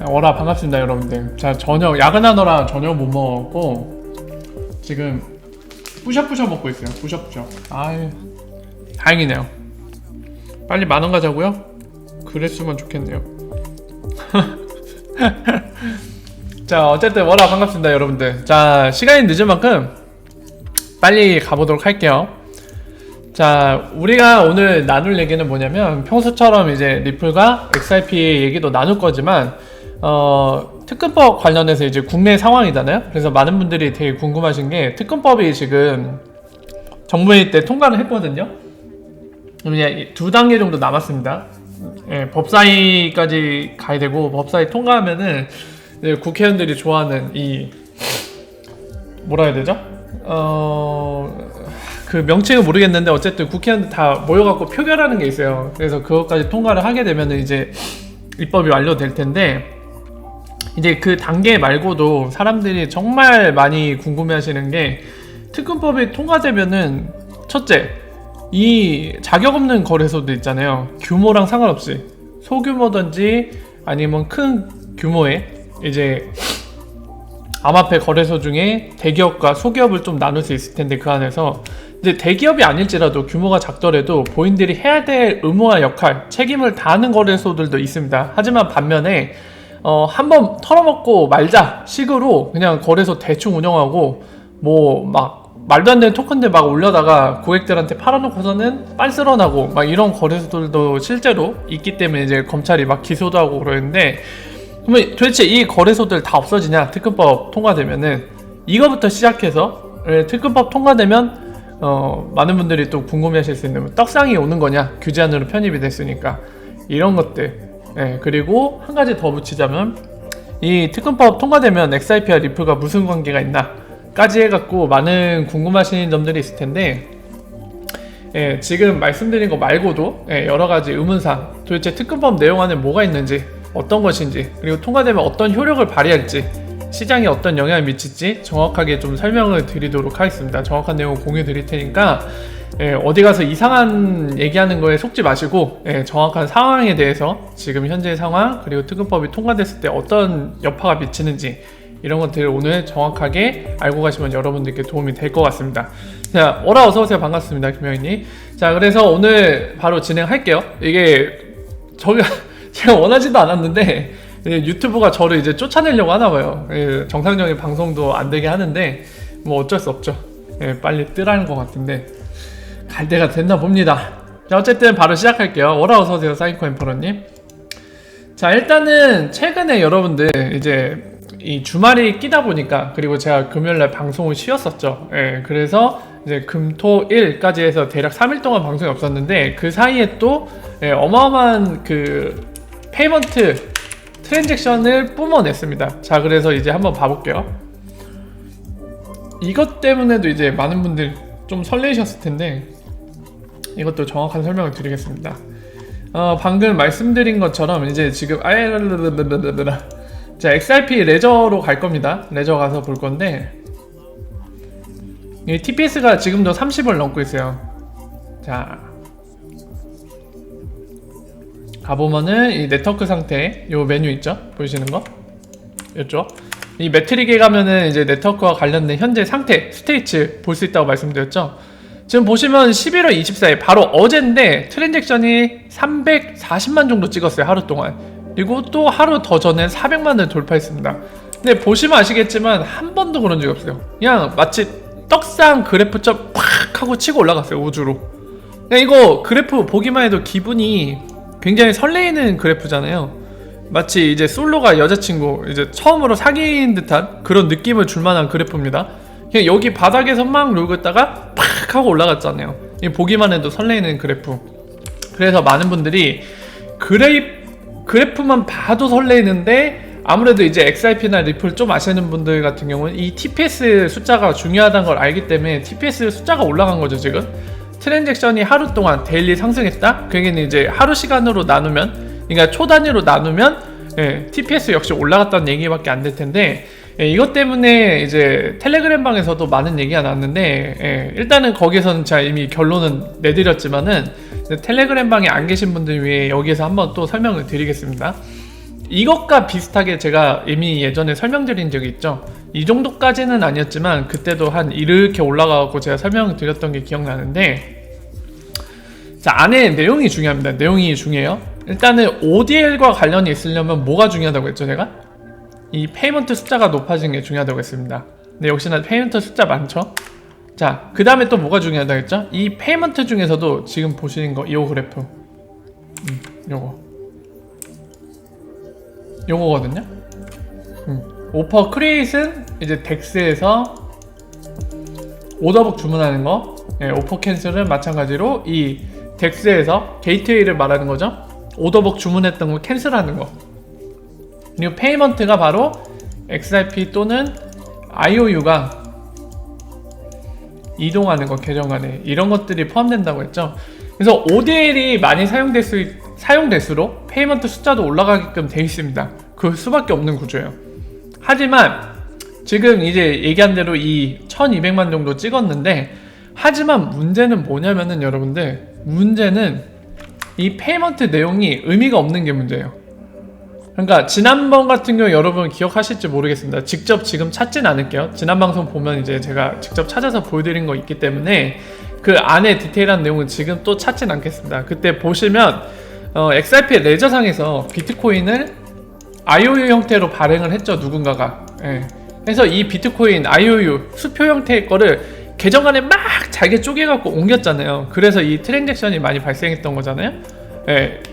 워라 반갑습니다 여러분들. 자, 저녁 야근하느라 저녁 못 먹었고 지금 뿌셔뿌셔 먹고 있어요. 뿌셔뿌셔. 아유, 다행이네요. 빨리 10,000원 가자고요? 그랬으면 좋겠네요. 자, 어쨌든 워라 반갑습니다 여러분들. 자, 시간이 늦은 만큼 빨리 가보도록 할게요. 자, 우리가 오늘 나눌 얘기는 뭐냐면, 평소처럼 이제 리플과 XRP 얘기도 나눌 거지만 특근법 관련해서 이제 국내 상황이잖아요. 그래서 많은 분들이 되게 궁금하신 게, 특근법이 지금 정부회의 때 통과를 했거든요. 그냥 2단계 정도 남았습니다. 예, 법사위까지 가야 되고, 법사위 통과하면은 국회의원들이 좋아하는 이 뭐라 해야 되죠? 그 명칭은 모르겠는데 어쨌든 국회의원들 다 모여갖고 표결하는 게 있어요. 그래서 그것까지 통과를 하게 되면은 이제 입법이 완료될 텐데, 이제 그 단계 말고도 사람들이 정말 많이 궁금해하시는 게, 특근법이 통과되면은 첫째, 이 자격 없는 거래소도 있잖아요. 규모랑 상관없이 소규모든지 아니면 큰 규모의 이제 암호화폐 거래소 중에 대기업과 소기업을 좀 나눌 수 있을 텐데, 그 안에서 이제 대기업이 아닐지라도 규모가 작더라도 본인들이 해야 될 의무와 역할, 책임을 다하는 거래소들도 있습니다. 하지만 반면에 한번 털어먹고 말자 식으로 그냥 거래소 대충 운영하고 뭐 막 말도 안 되는 토큰들 막 올려다가 고객들한테 팔아놓고서는 빤스런하고 막 이런 거래소들도 실제로 있기 때문에 이제 검찰이 막 기소도 하고 그러는데, 그러면 도대체 이 거래소들 다 없어지냐? 특근법 통과되면은. 이거부터 시작해서 특근법 통과되면 많은 분들이 또 궁금해하실 수 있는, 떡상이 오는 거냐? 규제안으로 편입이 됐으니까 이런 것들. 그리고 한 가지 더 붙이자면, 이 특근법 통과되면 XRP와 리플과 무슨 관계가 있나? 까지 해갖고 많은 궁금하신 점들이 있을 텐데, 지금 말씀드린 거 말고도 여러 가지 의문사항, 도대체 특근법 내용 안에 뭐가 있는지, 어떤 것인지, 그리고 통과되면 어떤 효력을 발휘할지, 시장에 어떤 영향을 미칠지 정확하게 좀 설명을 드리도록 하겠습니다. 정확한 내용을 공유 드릴 테니까 어디 가서 이상한 얘기하는 거에 속지 마시고, 정확한 상황에 대해서, 지금 현재의 상황, 그리고 특근법이 통과됐을 때 어떤 여파가 미치는지, 이런 것들을 오늘 정확하게 알고 가시면 여러분들께 도움이 될 것 같습니다. 자, 오라 어서오세요. 반갑습니다. 김영희님. 자, 그래서 오늘 바로 진행할게요. 이게 제가 원하지도 않았는데 유튜브가 저를 이제 쫓아내려고 하나봐요. 정상적인 방송도 안 되게 하는데 뭐 어쩔 수 없죠. 빨리 뜨라는 것 같은데 갈 때가 됐나 봅니다. 자, 어쨌든 바로 시작할게요. 오라 어서오세요. 사이코 엠퍼러님. 자, 일단은 최근에 여러분들 이제 이 주말이 끼다 보니까, 그리고 제가 금요일날 방송을 쉬었었죠. 그래서 이제 금, 토, 일까지 해서 대략 3일 동안 방송이 없었는데, 그 사이에 또 어마어마한 그 페이먼트 트랜잭션을 뿜어냈습니다. 자, 그래서 이제 한번 봐볼게요. 이것 때문에도 이제 많은 분들 좀 설레셨을 텐데, 이것도 정확한 설명을 드리겠습니다. 방금 말씀드린 것처럼 이제 지금 자, XRP 레저로 갈 겁니다. 레저 가서 볼 건데, 이 TPS가 지금도 30을 넘고 있어요. 자, 가보면은 이 네트워크 상태, 요 메뉴 있죠? 보이시는 거? 이쪽. 이 매트릭에 가면은 이제 네트워크와 관련된 현재 상태, 스테이츠 볼 수 있다고 말씀드렸죠? 지금 보시면 11월 24일, 바로 어젠데 트랜잭션이 340만 정도 찍었어요. 하루 동안. 그리고 또 하루 더 전에 400만을 돌파했습니다. 근데 보시면 아시겠지만 한 번도 그런 적이 없어요. 그냥 마치 떡상 그래프처럼 팍 하고 치고 올라갔어요. 우주로. 그냥 이거 그래프 보기만 해도 기분이 굉장히 설레이는 그래프잖아요. 마치 이제 솔로가 여자친구 이제 처음으로 사귄 듯한 그런 느낌을 줄 만한 그래프입니다. 그냥 여기 바닥에서 막 놀고 있다가 팍 하고 올라갔잖아요. 보기만 해도 설레이는 그래프. 그래서 많은 분들이 그래프만 봐도 설레이는데, 아무래도 이제 XRP나 리플 좀 아시는 분들 같은 경우는 이 TPS 숫자가 중요하다는 걸 알기 때문에 TPS 숫자가 올라간 거죠. 지금 트랜잭션이 하루 동안 데일리 상승했다? 그게는 이제 하루 시간으로 나누면, 그러니까 초 단위로 나누면 TPS 역시 올라갔다는 얘기밖에 안 될 텐데, 이것 때문에 이제 텔레그램 방에서도 많은 얘기가 나왔는데, 일단은 거기에서는 제가 이미 결론은 내드렸지만은 텔레그램 방에 안 계신 분들 위해 여기에서 한번 또 설명을 드리겠습니다. 이것과 비슷하게 제가 이미 예전에 설명드린 적이 있죠. 이 정도까지는 아니었지만 그때도 한 이렇게 올라가고 제가 설명을 드렸던 게 기억나는데, 자, 안에 내용이 중요합니다. 내용이 중요해요. 일단은 ODL과 관련이 있으려면 뭐가 중요하다고 했죠, 제가? 이 페이먼트 숫자가 높아지는 게 중요하다고 했습니다. 근데 역시나 페이먼트 숫자 많죠? 자, 그 다음에 또 뭐가 중요하다고 했죠? 이 페이먼트 중에서도 지금 보시는 거, 이 그래프, 요거거든요. 오퍼 크리에이트는 이제 덱스에서 오더북 주문하는 거, 오퍼 캔슬은 마찬가지로 이 덱스에서 게이트웨이를 말하는 거죠. 오더북 주문했던 거 캔슬하는 거. 그리고 페이먼트가 바로 XRP 또는 IOU가 이동하는 거, 계정 간에 이런 것들이 포함된다고 했죠. 그래서 ODL이 많이 사용될수록 페이먼트 숫자도 올라가게끔 되어 있습니다. 그 수밖에 없는 구조예요. 하지만 지금 이제 얘기한 대로 이 1200만 정도 찍었는데, 하지만 문제는 뭐냐면은 여러분들, 문제는 이 페이먼트 내용이 의미가 없는 게 문제예요. 그러니까 지난번 같은 경우 여러분 기억하실지 모르겠습니다. 직접 지금 찾진 않을게요. 지난 방송 보면 이제 제가 직접 찾아서 보여드린 거 있기 때문에 그 안에 디테일한 내용은 지금 또 찾진 않겠습니다. 그때 보시면 XRP 레저상에서 비트코인을 IOU 형태로 발행을 했죠, 누군가가. 그래서 이 비트코인 IOU 수표 형태의 거를 계정 안에 막 잘게 쪼개갖고 옮겼잖아요. 그래서 이 트랜잭션이 많이 발생했던 거잖아요.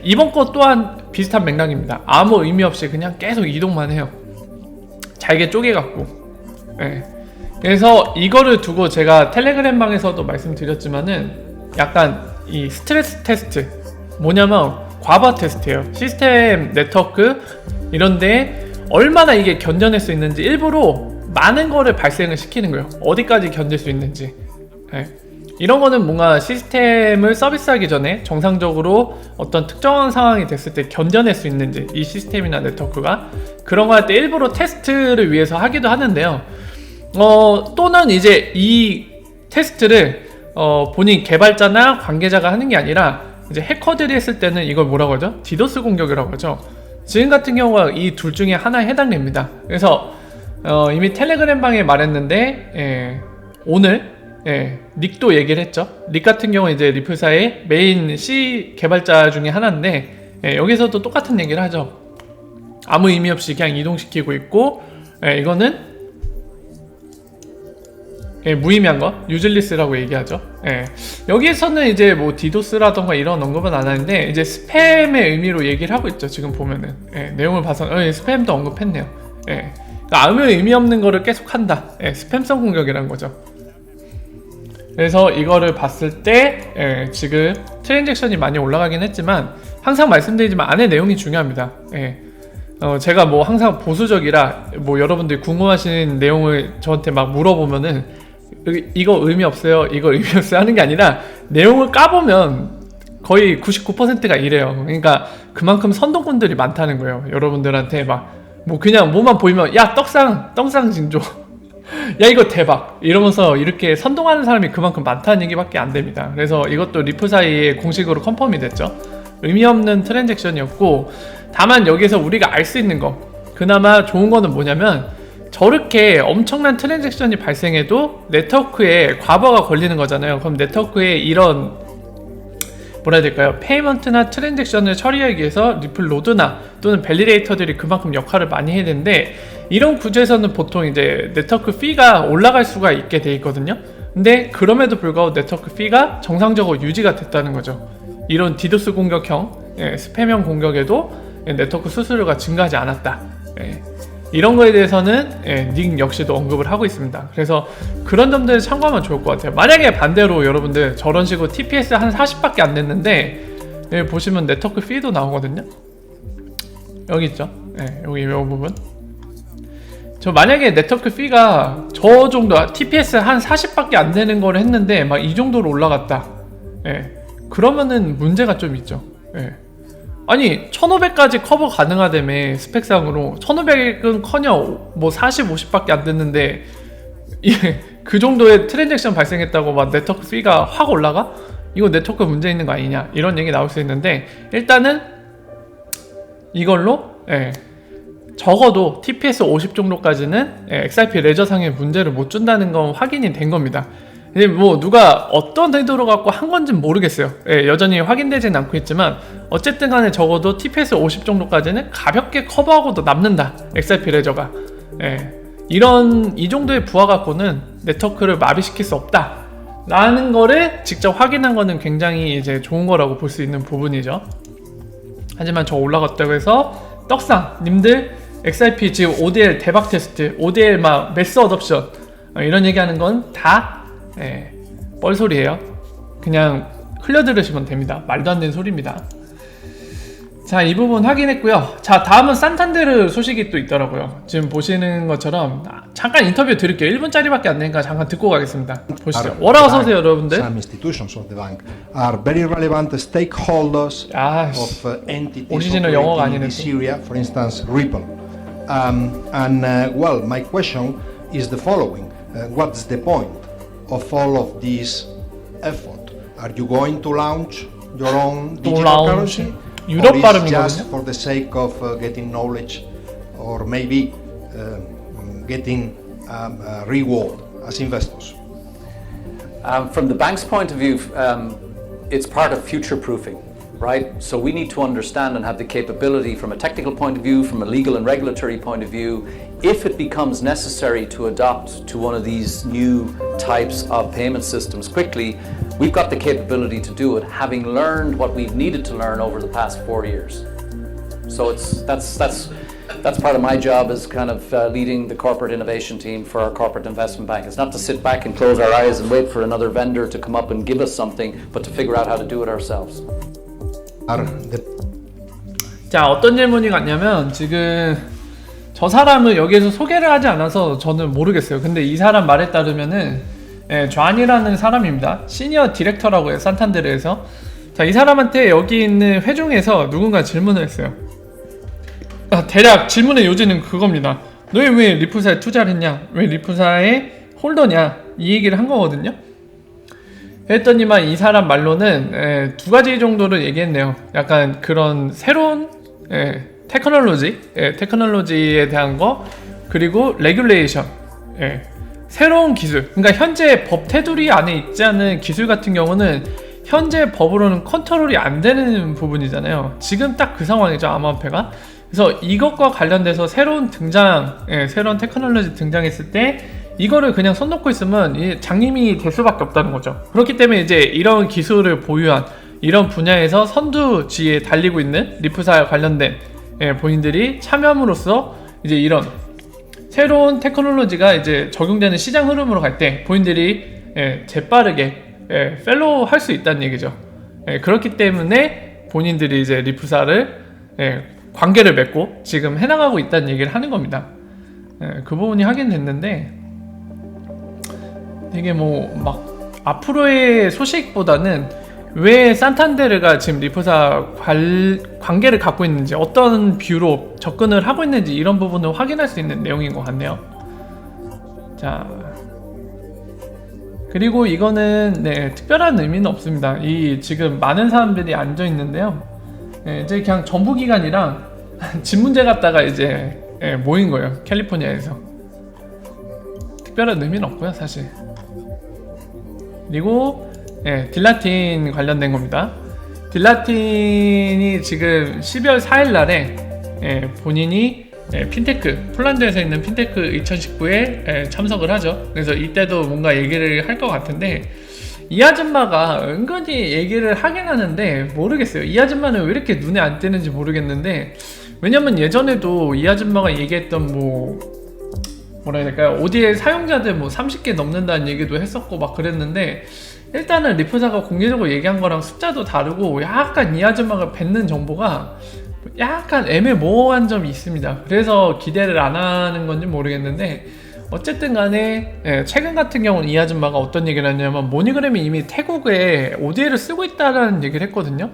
이번 것 또한 비슷한 맥락입니다. 아무 의미 없이 그냥 계속 이동만 해요. 잘게 쪼개갖고. 그래서 이거를 두고 제가 텔레그램 방에서도 말씀드렸지만은 약간 이 스트레스 테스트, 뭐냐면 과부하 테스트예요. 시스템 네트워크 이런데 얼마나 이게 견뎌낼 수 있는지 일부러 많은 거를 발생을 시키는 거예요. 어디까지 견딜 수 있는지. 이런 거는 뭔가 시스템을 서비스하기 전에 정상적으로 어떤 특정한 상황이 됐을 때 견뎌낼 수 있는지, 이 시스템이나 네트워크가 그런 거 할 때 일부러 테스트를 위해서 하기도 하는데요. 또는 이제 이 테스트를 본인 개발자나 관계자가 하는 게 아니라 이제 해커들이 했을 때는 이걸 뭐라고 하죠? 디도스 공격이라고 하죠. 지금 같은 경우가 이 둘 중에 하나에 해당됩니다. 그래서 이미 텔레그램 방에 말했는데 오늘 닉도 얘기를 했죠. 닉 같은 경우는 이제 리플사의 메인 C 개발자 중에 하나인데 여기서도 똑같은 얘기를 하죠. 아무 의미 없이 그냥 이동시키고 있고, 이거는 무의미한 거, 유즐리스라고 얘기하죠. 여기에서는 이제 뭐 디도스라던가 이런 언급은 안 하는데 이제 스팸의 의미로 얘기를 하고 있죠. 지금 보면은 내용을 봐서 스팸도 언급했네요. 그러니까 아무 의미 없는 거를 계속 한다. 스팸성 공격이라는 거죠. 그래서 이거를 봤을 때 지금 트랜잭션이 많이 올라가긴 했지만 항상 말씀드리지만 안에 내용이 중요합니다. 제가 뭐 항상 보수적이라 뭐 여러분들이 궁금하신 내용을 저한테 막 물어보면은 이거 의미 없어요, 이거 의미 없어요 하는 게 아니라 내용을 까보면 거의 99%가 이래요. 그러니까 그만큼 선동꾼들이 많다는 거예요. 여러분들한테 막 뭐 그냥 뭐만 보이면 야 떡상 징조 야 이거 대박 이러면서 이렇게 선동하는 사람이 그만큼 많다는 얘기밖에 안 됩니다. 그래서 이것도 리플 사이에 공식으로 컨펌이 됐죠. 의미 없는 트랜잭션이었고, 다만 여기서 우리가 알 수 있는 거, 그나마 좋은 거는 뭐냐면 저렇게 엄청난 트랜잭션이 발생해도 네트워크에 과부하가 걸리는 거잖아요. 그럼 네트워크에 이런 뭐라 해야 될까요? 페이먼트나 트랜잭션을 처리하기 위해서 리플 노드나 또는 밸리데이터들이 그만큼 역할을 많이 해야 되는데, 이런 구조에서는 보통 이제 네트워크 피가 올라갈 수가 있게 돼 있거든요. 근데 그럼에도 불구하고 네트워크 피가 정상적으로 유지가 됐다는 거죠. 이런 디도스 공격형, 스팸형 공격에도 네트워크 수수료가 증가하지 않았다. 이런 거에 대해서는 닉 역시도 언급을 하고 있습니다. 그래서 그런 점들을 참고하면 좋을 것 같아요. 만약에 반대로 여러분들 저런 식으로 TPS 한 40밖에 안 냈는데 여기 보시면 네트워크 피도 나오거든요. 여기 있죠. 여기 이 부분. 저 만약에 네트워크 피가 저 정도 TPS 한 40밖에 안 되는 걸 했는데 막 이 정도로 올라갔다. 그러면은 문제가 좀 있죠. 아니 1500까지 커버 가능하다며 스펙상으로 1500은 커녕 뭐 40, 50밖에 안 됐는데 그 정도의 트랜잭션 발생했다고 막 네트워크 피가 확 올라가? 이거 네트워크 문제 있는 거 아니냐 이런 얘기 나올 수 있는데, 일단은 이걸로 예, 적어도 TPS 50 정도까지는 XRP 레저상의 문제를 못 준다는 건 확인이 된 겁니다. 근데 뭐 누가 어떤 의도로 갖고 한 건지는 모르겠어요. 여전히 확인되지는 않고 있지만 어쨌든 간에 적어도 TPS 50 정도까지는 가볍게 커버하고도 남는다, XRP 레저가. 이 정도의 부하 갖고는 네트워크를 마비시킬 수 없다 라는 거를 직접 확인한 거는 굉장히 이제 좋은 거라고 볼 수 있는 부분이죠. 하지만 저 올라갔다고 해서 떡상 님들 XRP 지금 ODL 대박 테스트, ODL 막 매스 어덥션 이런 얘기하는 건 다 뻘소리예요. 그냥 흘려들으시면 됩니다. 말도 안 되는 소리입니다. 자, 이 부분 확인했고요. 자, 다음은 산탄데르 소식이 또 있더라고요. 지금 보시는 것처럼 잠깐 인터뷰 드릴게요. 1분짜리밖에 안 되니까 잠깐 듣고 가겠습니다. 보시죠. 워라 어서 오세요, 여러분들. Some institutions of the bank are very relevant stakeholders of entities 오리지널 영어가 operating in 아니네. this area, for instance, Ripple. Well, my question is the following: what's the point of all of this effort? Are you going to launch your own digital currency? 유럽 Or is 발음이거든요. just for the sake of getting knowledge, or maybe getting reward as investors? From the bank's point of view, it's part of future proofing, right? So we need to understand and have the capability from a technical point of view, from a legal and regulatory point of view, if it becomes necessary to adopt to one of these new types of payment systems quickly, we've got the capability to do it, having learned what we've needed to learn over the past 4 years. So that's part of my job as kind of leading the corporate innovation team for our corporate investment bank. It's not to sit back and close our eyes and wait for another vendor to come up and give us something, but to figure out how to do it ourselves. 자, 어떤 질문이 갔냐면 지금 저 사람을 여기에서 소개를 하지 않아서 저는 모르겠어요. 근데 이 사람 말에 따르면은 존이라는 사람입니다. 시니어 디렉터라고 해요, 산탄데르에서. 자, 이 사람한테 여기 있는 회중에서 누군가 질문을 했어요. 대략 질문의 요지는 그겁니다. 너희 왜 리프사에 투자를 했냐? 왜 리프사의 홀더냐? 이 얘기를 한 거거든요. 했더니만 이 사람 말로는 두 가지 정도를 얘기했네요. 약간 그런 새로운 테크놀로지에 대한 거, 그리고 레귤레이션, 새로운 기술. 그러니까 현재 법 테두리 안에 있지 않은 기술 같은 경우는 현재 법으로는 컨트롤이 안 되는 부분이잖아요. 지금 딱 그 상황이죠, 암호화폐가. 그래서 이것과 관련돼서 새로운 테크놀로지 등장했을 때 이거를 그냥 손 놓고 있으면 장님이 될 수밖에 없다는 거죠. 그렇기 때문에 이제 이런 기술을 보유한 이런 분야에서 선두지에 달리고 있는 리프사 관련된 본인들이 참여함으로써 이제 이런 새로운 테크놀로지가 이제 적용되는 시장 흐름으로 갈 때 본인들이 재빠르게 팔로우 할 수 있다는 얘기죠. 그렇기 때문에 본인들이 이제 리프사를 관계를 맺고 지금 해나가고 있다는 얘기를 하는 겁니다. 그 부분이 확인됐는데 되게 뭐 막 앞으로의 소식보다는 왜 산탄데르가 지금 리프사 관계를 갖고 있는지, 어떤 뷰로 접근을 하고 있는지 이런 부분을 확인할 수 있는 내용인 것 같네요. 자, 그리고 이거는 특별한 의미는 없습니다. 이 지금 많은 사람들이 앉아 있는데요. 이제 그냥 정부기관이랑 집문제 갖다가 이제 모인 거예요, 캘리포니아에서. 특별한 의미는 없고요, 사실. 그리고 딜라틴 관련된 겁니다. 딜라틴이 지금 12월 4일 날에 본인이 핀테크, 폴란드에서 있는 핀테크 2019에 참석을 하죠. 그래서 이때도 뭔가 얘기를 할 것 같은데, 이 아줌마가 은근히 얘기를 하긴 하는데 모르겠어요. 이 아줌마는 왜 이렇게 눈에 안 띄는지 모르겠는데, 왜냐면 예전에도 이 아줌마가 얘기했던 뭐라 해야 될까요? ODL 사용자들 30개 넘는다는 얘기도 했었고 막 그랬는데, 일단은 리프사가 공개적으로 얘기한 거랑 숫자도 다르고 약간 이 아줌마가 뱉는 정보가 약간 애매모호한 점이 있습니다. 그래서 기대를 안 하는 건지 모르겠는데, 어쨌든 간에 최근 같은 경우는 이 아줌마가 어떤 얘기를 했냐면, 모니그램이 이미 태국에 ODL을 쓰고 있다는 얘기를 했거든요.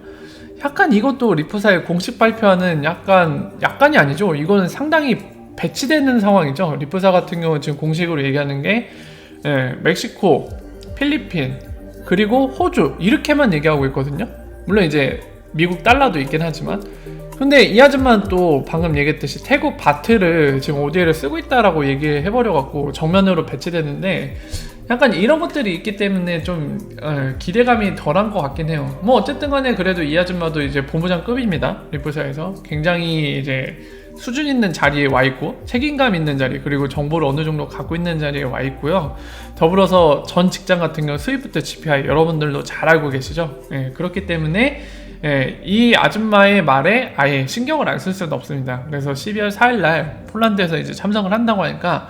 약간 이것도 리프사의 공식 발표하는 약간이 아니죠. 이거는 상당히 배치되는 상황이죠. 리프사 같은 경우는 지금 공식으로 얘기하는 게 멕시코, 필리핀, 그리고 호주 이렇게만 얘기하고 있거든요. 물론 이제 미국 달러도 있긴 하지만, 근데 이 아줌마는 또 방금 얘기했듯이 태국 바트를 지금 ODA를 쓰고 있다라고 얘기해버려갖고 정면으로 배치되는데 약간 이런 것들이 있기 때문에 좀 기대감이 덜한 것 같긴 해요. 뭐 어쨌든 간에 그래도 이 아줌마도 이제 본부장급입니다. 리프사에서 굉장히 이제 수준 있는 자리에 와 있고 책임감 있는 자리, 그리고 정보를 어느 정도 갖고 있는 자리에 와 있고요. 더불어서 전 직장 같은 경우 스위프트 GPI 여러분들도 잘 알고 계시죠? 그렇기 때문에 이 아줌마의 말에 아예 신경을 안 쓸 수는 없습니다. 그래서 12월 4일날 폴란드에서 이제 참석을 한다고 하니까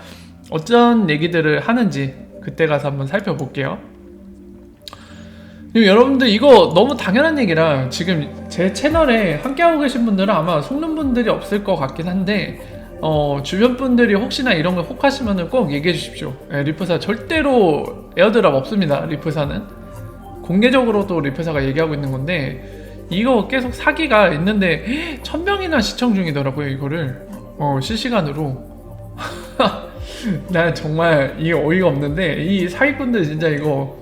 어떤 얘기들을 하는지 그때 가서 한번 살펴볼게요. 여러분들 이거 너무 당연한 얘기라 지금 제 채널에 함께하고 계신 분들은 아마 속는 분들이 없을 것 같긴 한데 주변 분들이 혹시나 이런 거 혹하시면 꼭 얘기해 주십시오. 리프사 절대로 에어드랍 없습니다. 리프사는 공개적으로도 리프사가 얘기하고 있는 건데 이거 계속 사기가 있는데 1000명이나 시청 중이더라고요. 이거를 실시간으로. 나 정말 이게 어이가 없는데 이 사기꾼들 진짜 이거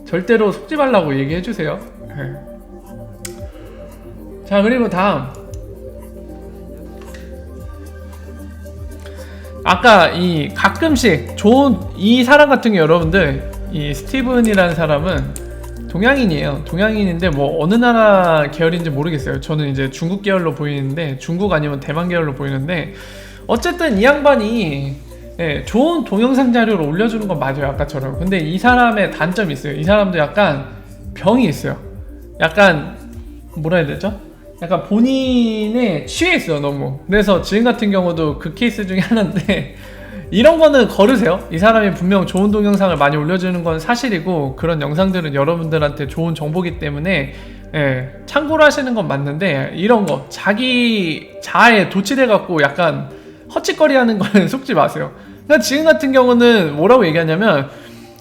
절대로 속지 말라고 얘기해 주세요. 자, 그리고 다음 아까 이 가끔씩 좋은 이 사람 같은 경우 여러분들 이 스티븐이라는 사람은 동양인이에요. 동양인인데 뭐 어느 나라 계열인지 모르겠어요. 저는 이제 중국 계열로 보이는데 중국 아니면 대만 계열로 보이는데 어쨌든 이 양반이 좋은 동영상 자료를 올려주는 건 맞아요. 아까처럼. 근데 이 사람의 단점이 있어요. 이 사람도 약간 병이 있어요. 약간 뭐라 해야 되죠? 약간 본인에 취해 있어요. 너무. 그래서 지금 같은 경우도 그 케이스 중에 하나인데 이런 거는 거르세요. 이 사람이 분명 좋은 동영상을 많이 올려주는 건 사실이고 그런 영상들은 여러분들한테 좋은 정보기 때문에 참고로 하시는 건 맞는데 이런 거 자기 자아에 도취돼 갖고 약간 헛짓거리 하는 거는 속지 마세요. 그러니까 지금 같은 경우는 뭐라고 얘기하냐면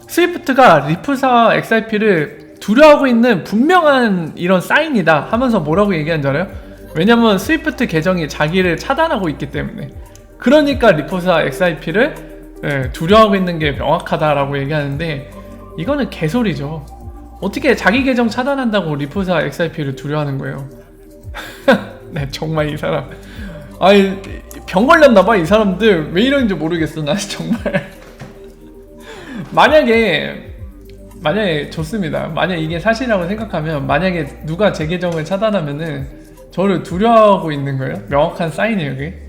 스위프트가 리프사 XRP를 두려워하고 있는 분명한 이런 사인이다 하면서 뭐라고 얘기한 줄 알아요? 왜냐면 스위프트 계정이 자기를 차단하고 있기 때문에. 그러니까 리프사 XRP를 두려워하고 있는 게 명확하다라고 얘기하는데 이거는 개소리죠. 어떻게 자기 계정 차단한다고 리프사 XRP를 두려워하는 거예요? 네, 정말 이 사람 아니 병 걸렸나봐. 이 사람들 왜 이러는지 모르겠어. 나 정말 만약에 좋습니다. 만약 이게 사실이라고 생각하면 만약에 누가 제 계정을 차단하면은 저를 두려워하고 있는 거예요? 명확한 사인이에요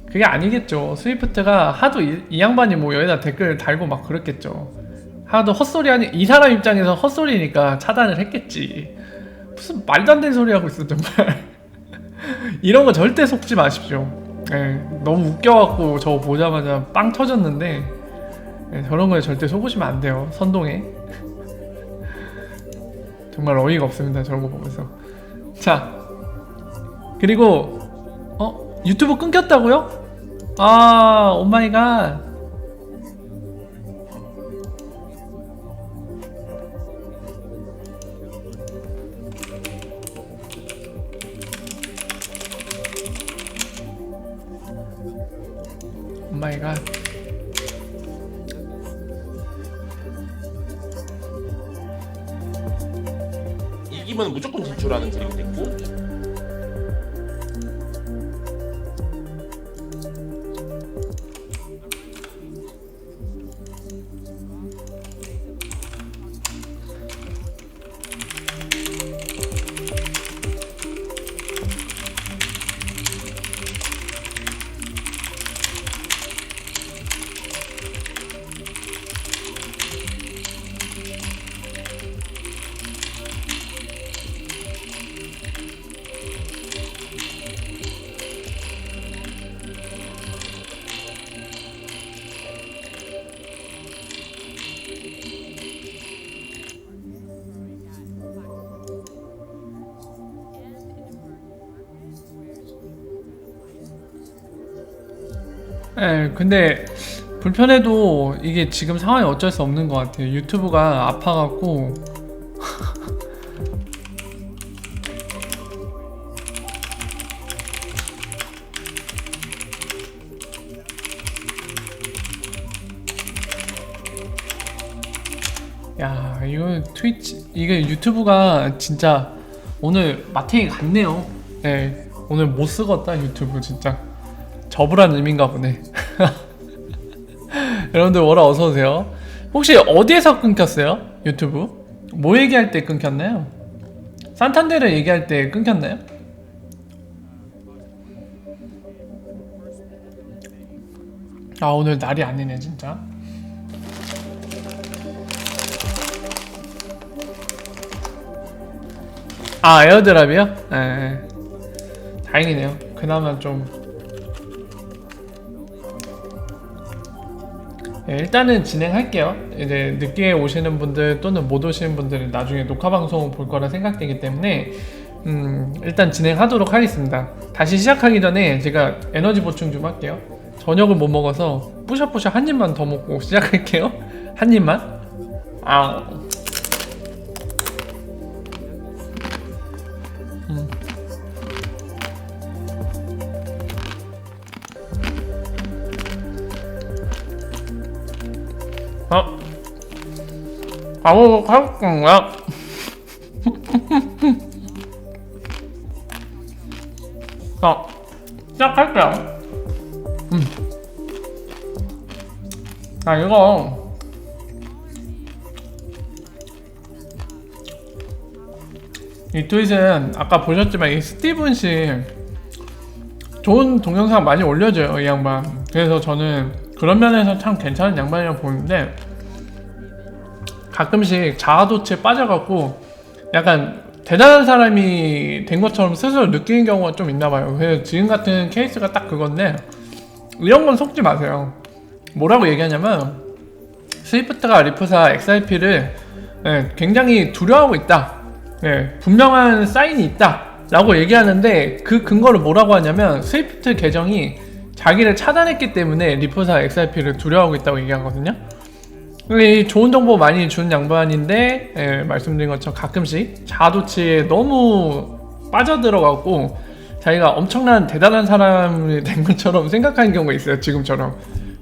그게 아니겠죠. 스위프트가 하도 이 양반이 뭐 여기다 댓글 달고 막 그랬겠죠. 하도 헛소리 하니 이 사람 입장에서 헛소리니까 차단을 했겠지. 무슨 말도 안 되는 소리 하고 있어 정말. 이런 거 절대 속지 마십시오. 너무 웃겨갖고 저거 보자마자 빵 터졌는데 저런 거에 절대 속으시면 안 돼요. 선동에. 정말 어이가 없습니다. 저런 거 보면서. 자, 그리고 유튜브 끊겼다고요? 아, 오마이갓. 오마이갓. 이기면 무조건 진출하는 그림이 됐고 근데 불편해도 이게 지금 상황이 어쩔 수 없는 것 같아요. 유튜브가 아파갖고 야, 이거 트위치 이게 유튜브가 진짜 오늘 마탱이 갔네요. 예, 오늘 못 쓰겄다 유튜브 진짜. 접으란 의미인가 보네. 여러분들 월화 어서 오세요. 혹시 어디에서 끊겼어요? 유튜브? 뭐 얘기할 때 끊겼나요? 산탄데르 얘기할 때 끊겼나요? 아 오늘 날이 아니네 진짜. 아 에어드랍이요? 네. 다행이네요. 그나마 좀 네, 일단은 진행할게요. 이제 늦게 오시는 분들 또는 못 오시는 분들은 나중에 녹화 방송 볼 거라 생각되기 때문에 일단 진행하도록 하겠습니다. 다시 시작하기 전에 제가 에너지 보충 좀 할게요. 저녁을 못 먹어서 뿌셔뿌셔 한 입만 더 먹고 시작할게요. 한 입만. 아. 아무 할 건가? 시작할게요. 아 이거 이 트윗은 아까 보셨지만 이 스티븐 씨 좋은 동영상 많이 올려줘요 이 양반. 그래서 저는 그런 면에서 참 괜찮은 양반이라고 보는데 가끔씩 자아도취에 빠져갖고 약간 대단한 사람이 된 것처럼 스스로 느끼는 경우가 좀 있나봐요. 그래서 지금 같은 케이스가 딱 그건데 이런 건 속지 마세요. 뭐라고 얘기하냐면 스위프트가 리프사 XRP를 굉장히 두려워하고 있다. 분명한 사인이 있다 라고 얘기하는데 그 근거를 뭐라고 하냐면 스위프트 계정이 자기를 차단했기 때문에 리프사 XRP를 두려워하고 있다고 얘기하거든요. 좋은 정보 많이 주는 양반인데 말씀드린 것처럼 가끔씩 자아도취에 너무 빠져들어가고 자기가 엄청난 대단한 사람이 된 것처럼 생각하는 경우가 있어요. 지금처럼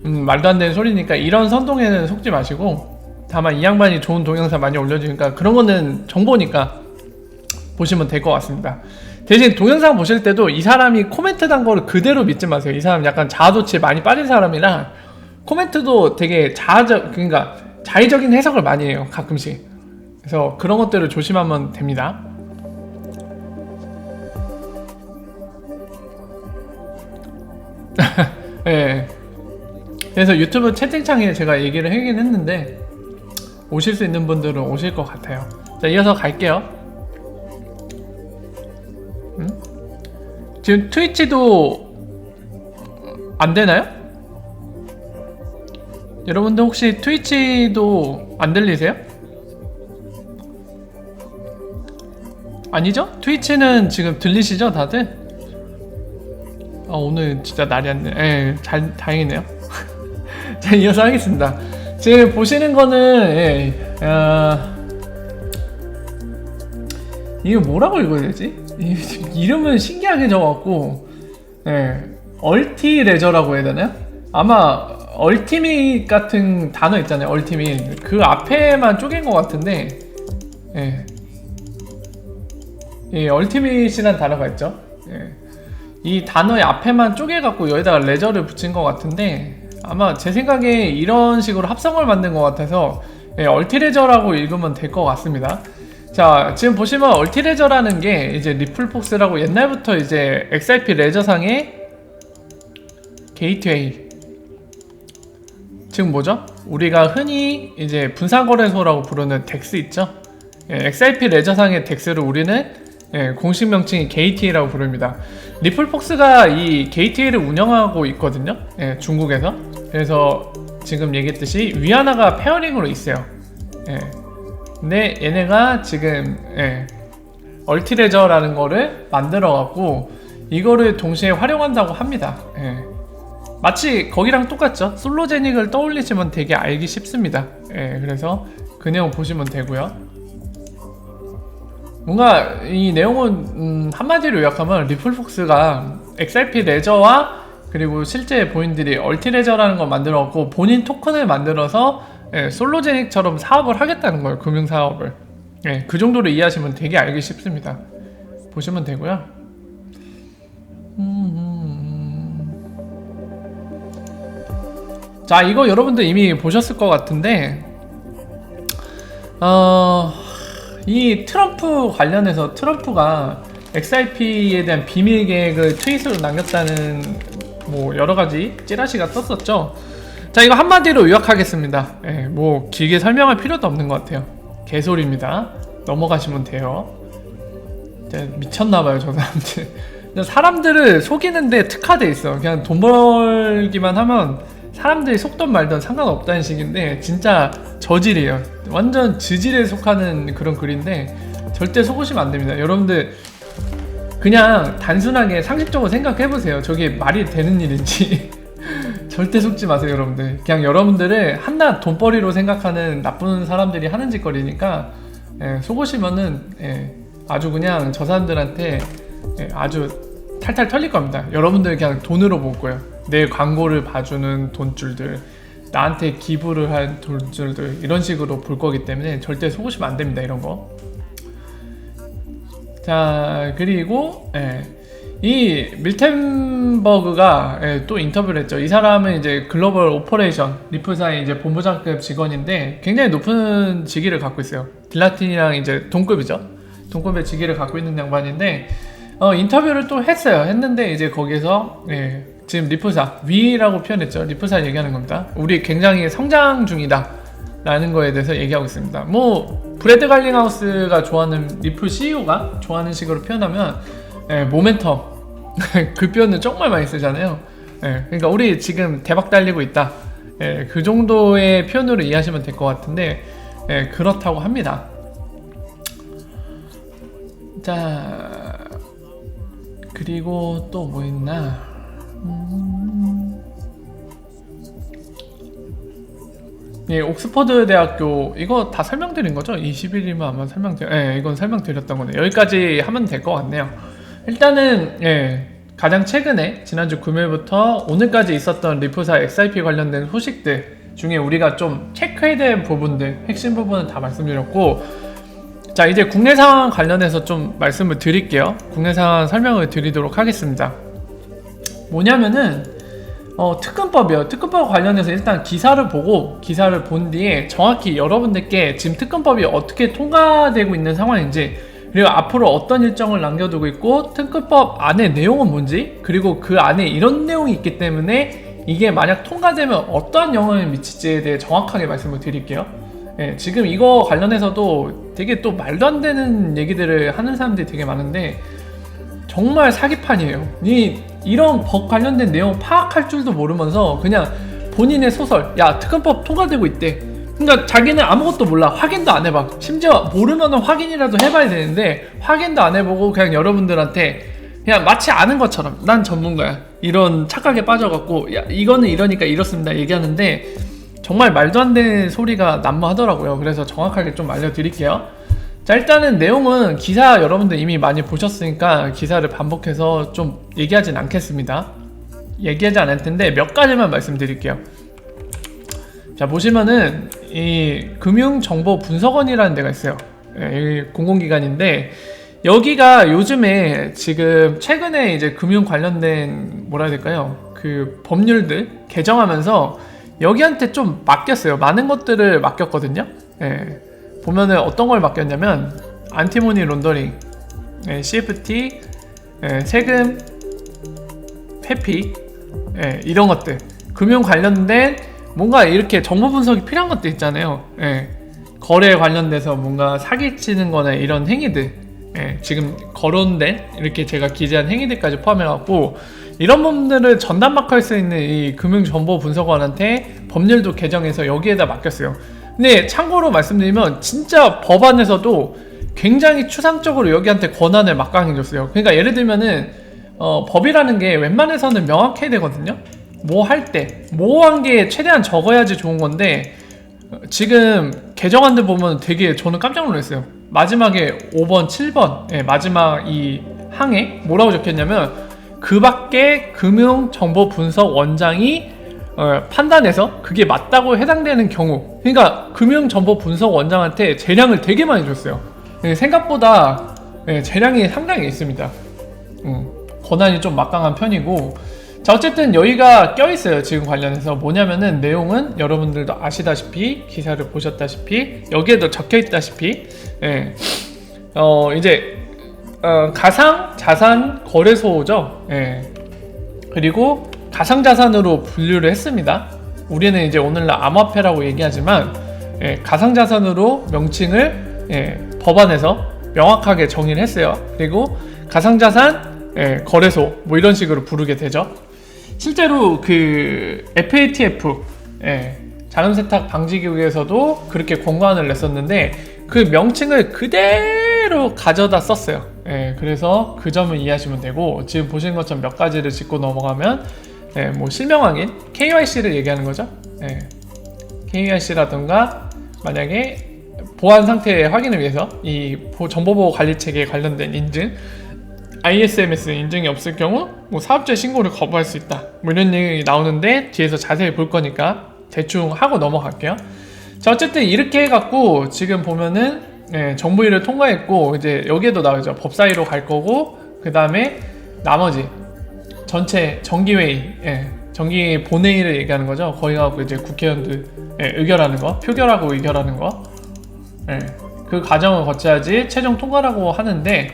말도 안 되는 소리니까 이런 선동에는 속지 마시고 다만 이 양반이 좋은 동영상 많이 올려주니까 그런 거는 정보니까 보시면 될 것 같습니다. 대신 동영상 보실 때도 이 사람이 코멘트 단 거를 그대로 믿지 마세요. 이 사람 약간 자아도취에 많이 빠진 사람이라 코멘트도 되게 그러니까 자의적인 해석을 많이 해요 가끔씩. 그래서 그런 것들을 조심하면 됩니다. 네. 그래서 유튜브 채팅창에 제가 얘기를 하긴 했는데 오실 수 있는 분들은 오실 것 같아요. 자 이어서 갈게요. 지금 트위치도 안 되나요? 여러분들 혹시 트위치도 안 들리세요? 아니죠? 트위치는 지금 들리시죠 다들? 아 오늘 진짜 날이 안 네. 다행이네요. 자 이어서 하겠습니다. 지금 보시는 거는 이거 뭐라고 읽어야 되지? 이름은 신기하게 적어갖고 얼티레저라고 해야 되나요? 아마 얼티밋 같은 단어 있잖아요. 얼티밋 그 앞에만 쪼갠 것 같은데 얼티밋이란 단어가 있죠. 이 단어의 앞에만 쪼개갖고 여기다가 레저를 붙인 것 같은데 아마 제 생각에 이런 식으로 합성을 만든 것 같아서 얼티레저라고 읽으면 될 것 같습니다. 자 지금 보시면 얼티레저라는 게 이제 리플폭스라고 옛날부터 이제 XRP 레저상의 게이트웨이 즉 뭐죠? 우리가 흔히 이제 분산거래소라고 부르는 덱스 있죠? XRP 레저상의 덱스를 우리는 공식 명칭이 게이트웨이라고 부릅니다. 리플폭스가 이 게이트웨이를 운영하고 있거든요. 중국에서. 그래서 지금 얘기했듯이 위아나가 페어링으로 있어요. 근데 얘네가 지금 얼티레저라는 거를 만들어 갖고 이거를 동시에 활용한다고 합니다. 마치 거기랑 똑같죠. 솔로제닉을 떠올리시면 되게 알기 쉽습니다. 그래서 그 내용 보시면 되고요. 뭔가 이 내용은 한마디로 요약하면 리플폭스가 XRP 레저와 그리고 실제 본인들이 얼티레저라는 걸 만들어 갖고 본인 토큰을 만들어서 솔로제닉처럼 사업을 하겠다는 거예요. 금융사업을. 그 정도로 이해하시면 되게 알기 쉽습니다. 보시면 되고요. 자, 이거 여러분들 이미 보셨을 것 같은데 이 트럼프 관련해서 트럼프가 XRP에 대한 비밀 계획을 트윗으로 남겼다는 뭐 여러가지 찌라시가 떴었죠. 자, 이거 한마디로 요약하겠습니다. 뭐 길게 설명할 필요도 없는 것 같아요. 개소리입니다. 넘어가시면 돼요. 미쳤나봐요, 저 사람들. 사람들을 속이는데 특화돼 있어. 그냥 돈 벌기만 하면 사람들이 속던 말던 상관없다는 식인데 진짜 저질이에요. 완전 저질에 속하는 그런 글인데 절대 속으시면 안 됩니다. 여러분들 그냥 단순하게 상식적으로 생각해보세요. 저게 말이 되는 일인지. 절대 속지 마세요, 여러분들. 그냥 여러분들을 한낱 돈벌이로 생각하는 나쁜 사람들이 하는 짓거리니까 속으시면은 아주 그냥 저 사람들한테 아주 탈탈 털릴 겁니다. 여러분들 그냥 돈으로 볼 거예요. 내 광고를 봐주는 돈줄들, 나한테 기부를 한 돈줄들, 이런 식으로 볼 거기 때문에 절대 속으시면 안 됩니다, 이런 거. 자, 그리고 이 밀텐버그가 또 인터뷰를 했죠. 이 사람은 이제 글로벌 오퍼레이션 리플사의 이제 본부장급 직원인데 굉장히 높은 직위를 갖고 있어요. 딜라틴이랑 이제 동급이죠. 동급의 직위를 갖고 있는 양반인데 인터뷰를 또 했는데 이제 거기서 지금 리플사 위라고 표현했죠. 리플사 얘기하는 겁니다. 우리 굉장히 성장 중이다 라는 거에 대해서 얘기하고 있습니다. 뭐 브래드 갈링하우스가 좋아하는 리플 CEO가 좋아하는 식으로 표현하면 모멘텀 그 표현은 정말 많이 쓰잖아요. 그러니까 우리 지금 대박 달리고 있다. 그 정도의 표현으로 이해하시면 될 것 같은데 그렇다고 합니다. 자, 그리고 또 뭐 있나? 옥스퍼드 대학교 이거 다 설명드린 거죠? 21일만 아마 이건 설명드렸던 거네. 여기까지 하면 될 것 같네요. 일단은 가장 최근에 지난주 금요일부터 오늘까지 있었던 리플사 XRP 관련된 소식들 중에 우리가 좀 체크해야 될 부분들, 핵심 부분은 다 말씀드렸고, 자, 이제 국내 상황 관련해서 좀 말씀을 드릴게요. 국내 상황 설명을 드리도록 하겠습니다. 뭐냐면은 특근법이요. 특근법 관련해서 일단 기사를 본 뒤에 정확히 여러분들께 지금 특근법이 어떻게 통과되고 있는 상황인지, 그리고 앞으로 어떤 일정을 남겨두고 있고 특근법 안의 내용은 뭔지, 그리고 그 안에 이런 내용이 있기 때문에 이게 만약 통과되면 어떠한 영향을 미칠지에 대해 정확하게 말씀을 드릴게요. 지금 이거 관련해서도 되게 또 말도 안 되는 얘기들을 하는 사람들이 되게 많은데 정말 사기판이에요. 이런 법 관련된 내용 파악할 줄도 모르면서 그냥 본인의 소설, 야 특검법 통과되고 있대. 그러니까 자기는 아무것도 몰라. 확인도 안 해봐. 심지어 모르면 확인이라도 해봐야 되는데 확인도 안 해보고 그냥 여러분들한테 그냥 마치 아는 것처럼 난 전문가야, 이런 착각에 빠져갖고 야 이거는 이러니까 이렇습니다 얘기하는데 정말 말도 안 되는 소리가 난무하더라고요. 그래서 정확하게 좀 알려드릴게요. 자, 일단은 내용은 기사 여러분들 이미 많이 보셨으니까 기사를 반복해서 좀 얘기하진 않겠습니다. 얘기하지 않을 텐데 몇 가지만 말씀드릴게요. 자, 보시면은 이 금융정보분석원이라는 데가 있어요. 공공기관인데 여기가 요즘에 지금 최근에 이제 금융 관련된 뭐라 해야 될까요? 그 법률들 개정하면서 여기한테 좀 맡겼어요. 많은 것들을 맡겼거든요. 보면은 어떤 걸 맡겼냐면 안티모니 론더링, CFT, 세금 회피, 이런 것들, 금융 관련된 뭔가 이렇게 정보 분석이 필요한 것들 있잖아요. 거래 관련돼서 뭔가 사기치는 거나 이런 행위들, 지금 거론된 이렇게 제가 기재한 행위들까지 포함해갖고 이런 부분들을 전담박할 수 있는 이 금융정보분석원한테 법률도 개정해서 여기에다 맡겼어요. 근데 참고로 말씀드리면 진짜 법안에서도 굉장히 추상적으로 여기한테 권한을 막강해줬어요. 그러니까 예를 들면은 법이라는 게 웬만해서는 명확해야 되거든요. 뭐 할 때 모호한 게 최대한 적어야지 좋은 건데 지금 개정안들 보면 되게 저는 깜짝 놀랐어요. 마지막에 5번, 7번 마지막 이 항에 뭐라고 적혔냐면 그 밖에 금융정보분석원장이 판단해서 그게 맞다고 해당되는 경우, 그러니까 금융정보분석원장한테 재량을 되게 많이 줬어요. 생각보다 재량이 상당히 있습니다. 권한이 좀 막강한 편이고, 자 어쨌든 여기가 껴있어요. 지금 관련해서 뭐냐면은 내용은 여러분들도 아시다시피 기사를 보셨다시피 여기에도 적혀있다시피 예. 이제 가상자산 거래소죠. 예. 그리고 가상자산으로 분류를 했습니다. 우리는 이제 오늘날 암호화폐라고 얘기하지만 예, 가상자산으로 명칭을 법안에서 명확하게 정의를 했어요. 그리고 가상자산 거래소 뭐 이런 식으로 부르게 되죠. 실제로 그 FATF 자금세탁 방지기구에서도 그렇게 공고안을 냈었는데 그 명칭을 그대로 가져다 썼어요. 그래서 그 점을 이해하시면 되고, 지금 보신 것처럼 몇 가지를 짚고 넘어가면 뭐 실명 확인, KYC를 얘기하는 거죠. KYC라든가 만약에 보안 상태 확인을 위해서 이 정보보호 관리 체계에 관련된 인증, ISMS 인증이 없을 경우 뭐 사업자 신고를 거부할 수 있다. 뭐 이런 얘기 나오는데 뒤에서 자세히 볼 거니까 대충 하고 넘어갈게요. 자 어쨌든 이렇게 해갖고 지금 보면은 정부위를 통과했고, 이제 여기에도 나오죠. 법사위로 갈 거고, 그 다음에 나머지 전체 정기회의, 정기 본회의를 얘기하는 거죠. 거기 가고 이제 국회의원들 의결하는 거, 표결하고 의결하는 거, 그 과정을 거쳐야지 최종 통과라고 하는데,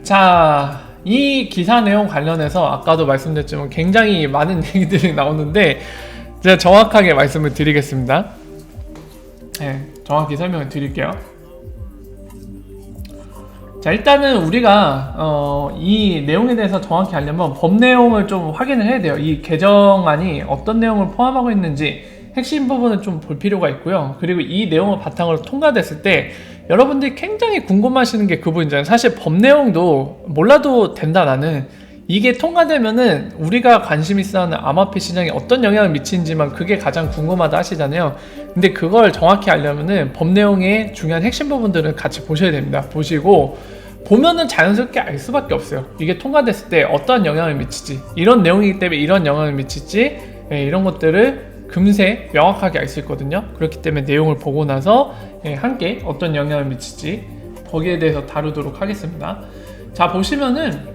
자, 이 기사 내용 관련해서 아까도 말씀드렸지만 굉장히 많은 얘기들이 나오는데 제가 정확하게 말씀을 드리겠습니다. 정확히 설명을 드릴게요. 자, 일단은 우리가 이 내용에 대해서 정확히 알려면 법 내용을 좀 확인을 해야 돼요. 이 개정안이 어떤 내용을 포함하고 있는지 핵심 부분을 좀 볼 필요가 있고요. 그리고 이 내용을 바탕으로 통과됐을 때 여러분들이 굉장히 궁금하시는 게 그 부분이잖아요. 사실 법 내용도 몰라도 된다. 나는 이게 통과되면은 우리가 관심 있어 하는 암호화폐 시장에 어떤 영향을 미치는지만 그게 가장 궁금하다 하시잖아요. 근데 그걸 정확히 알려면은 법 내용의 중요한 핵심 부분들은 같이 보셔야 됩니다. 보시고 보면은 자연스럽게 알 수밖에 없어요. 이게 통과됐을 때 어떤 영향을 미치지, 이런 내용이기 때문에 이런 영향을 미칠지, 이런 것들을 금세 명확하게 알 수 있거든요. 그렇기 때문에 내용을 보고 나서 함께 어떤 영향을 미칠지 거기에 대해서 다루도록 하겠습니다. 자 보시면은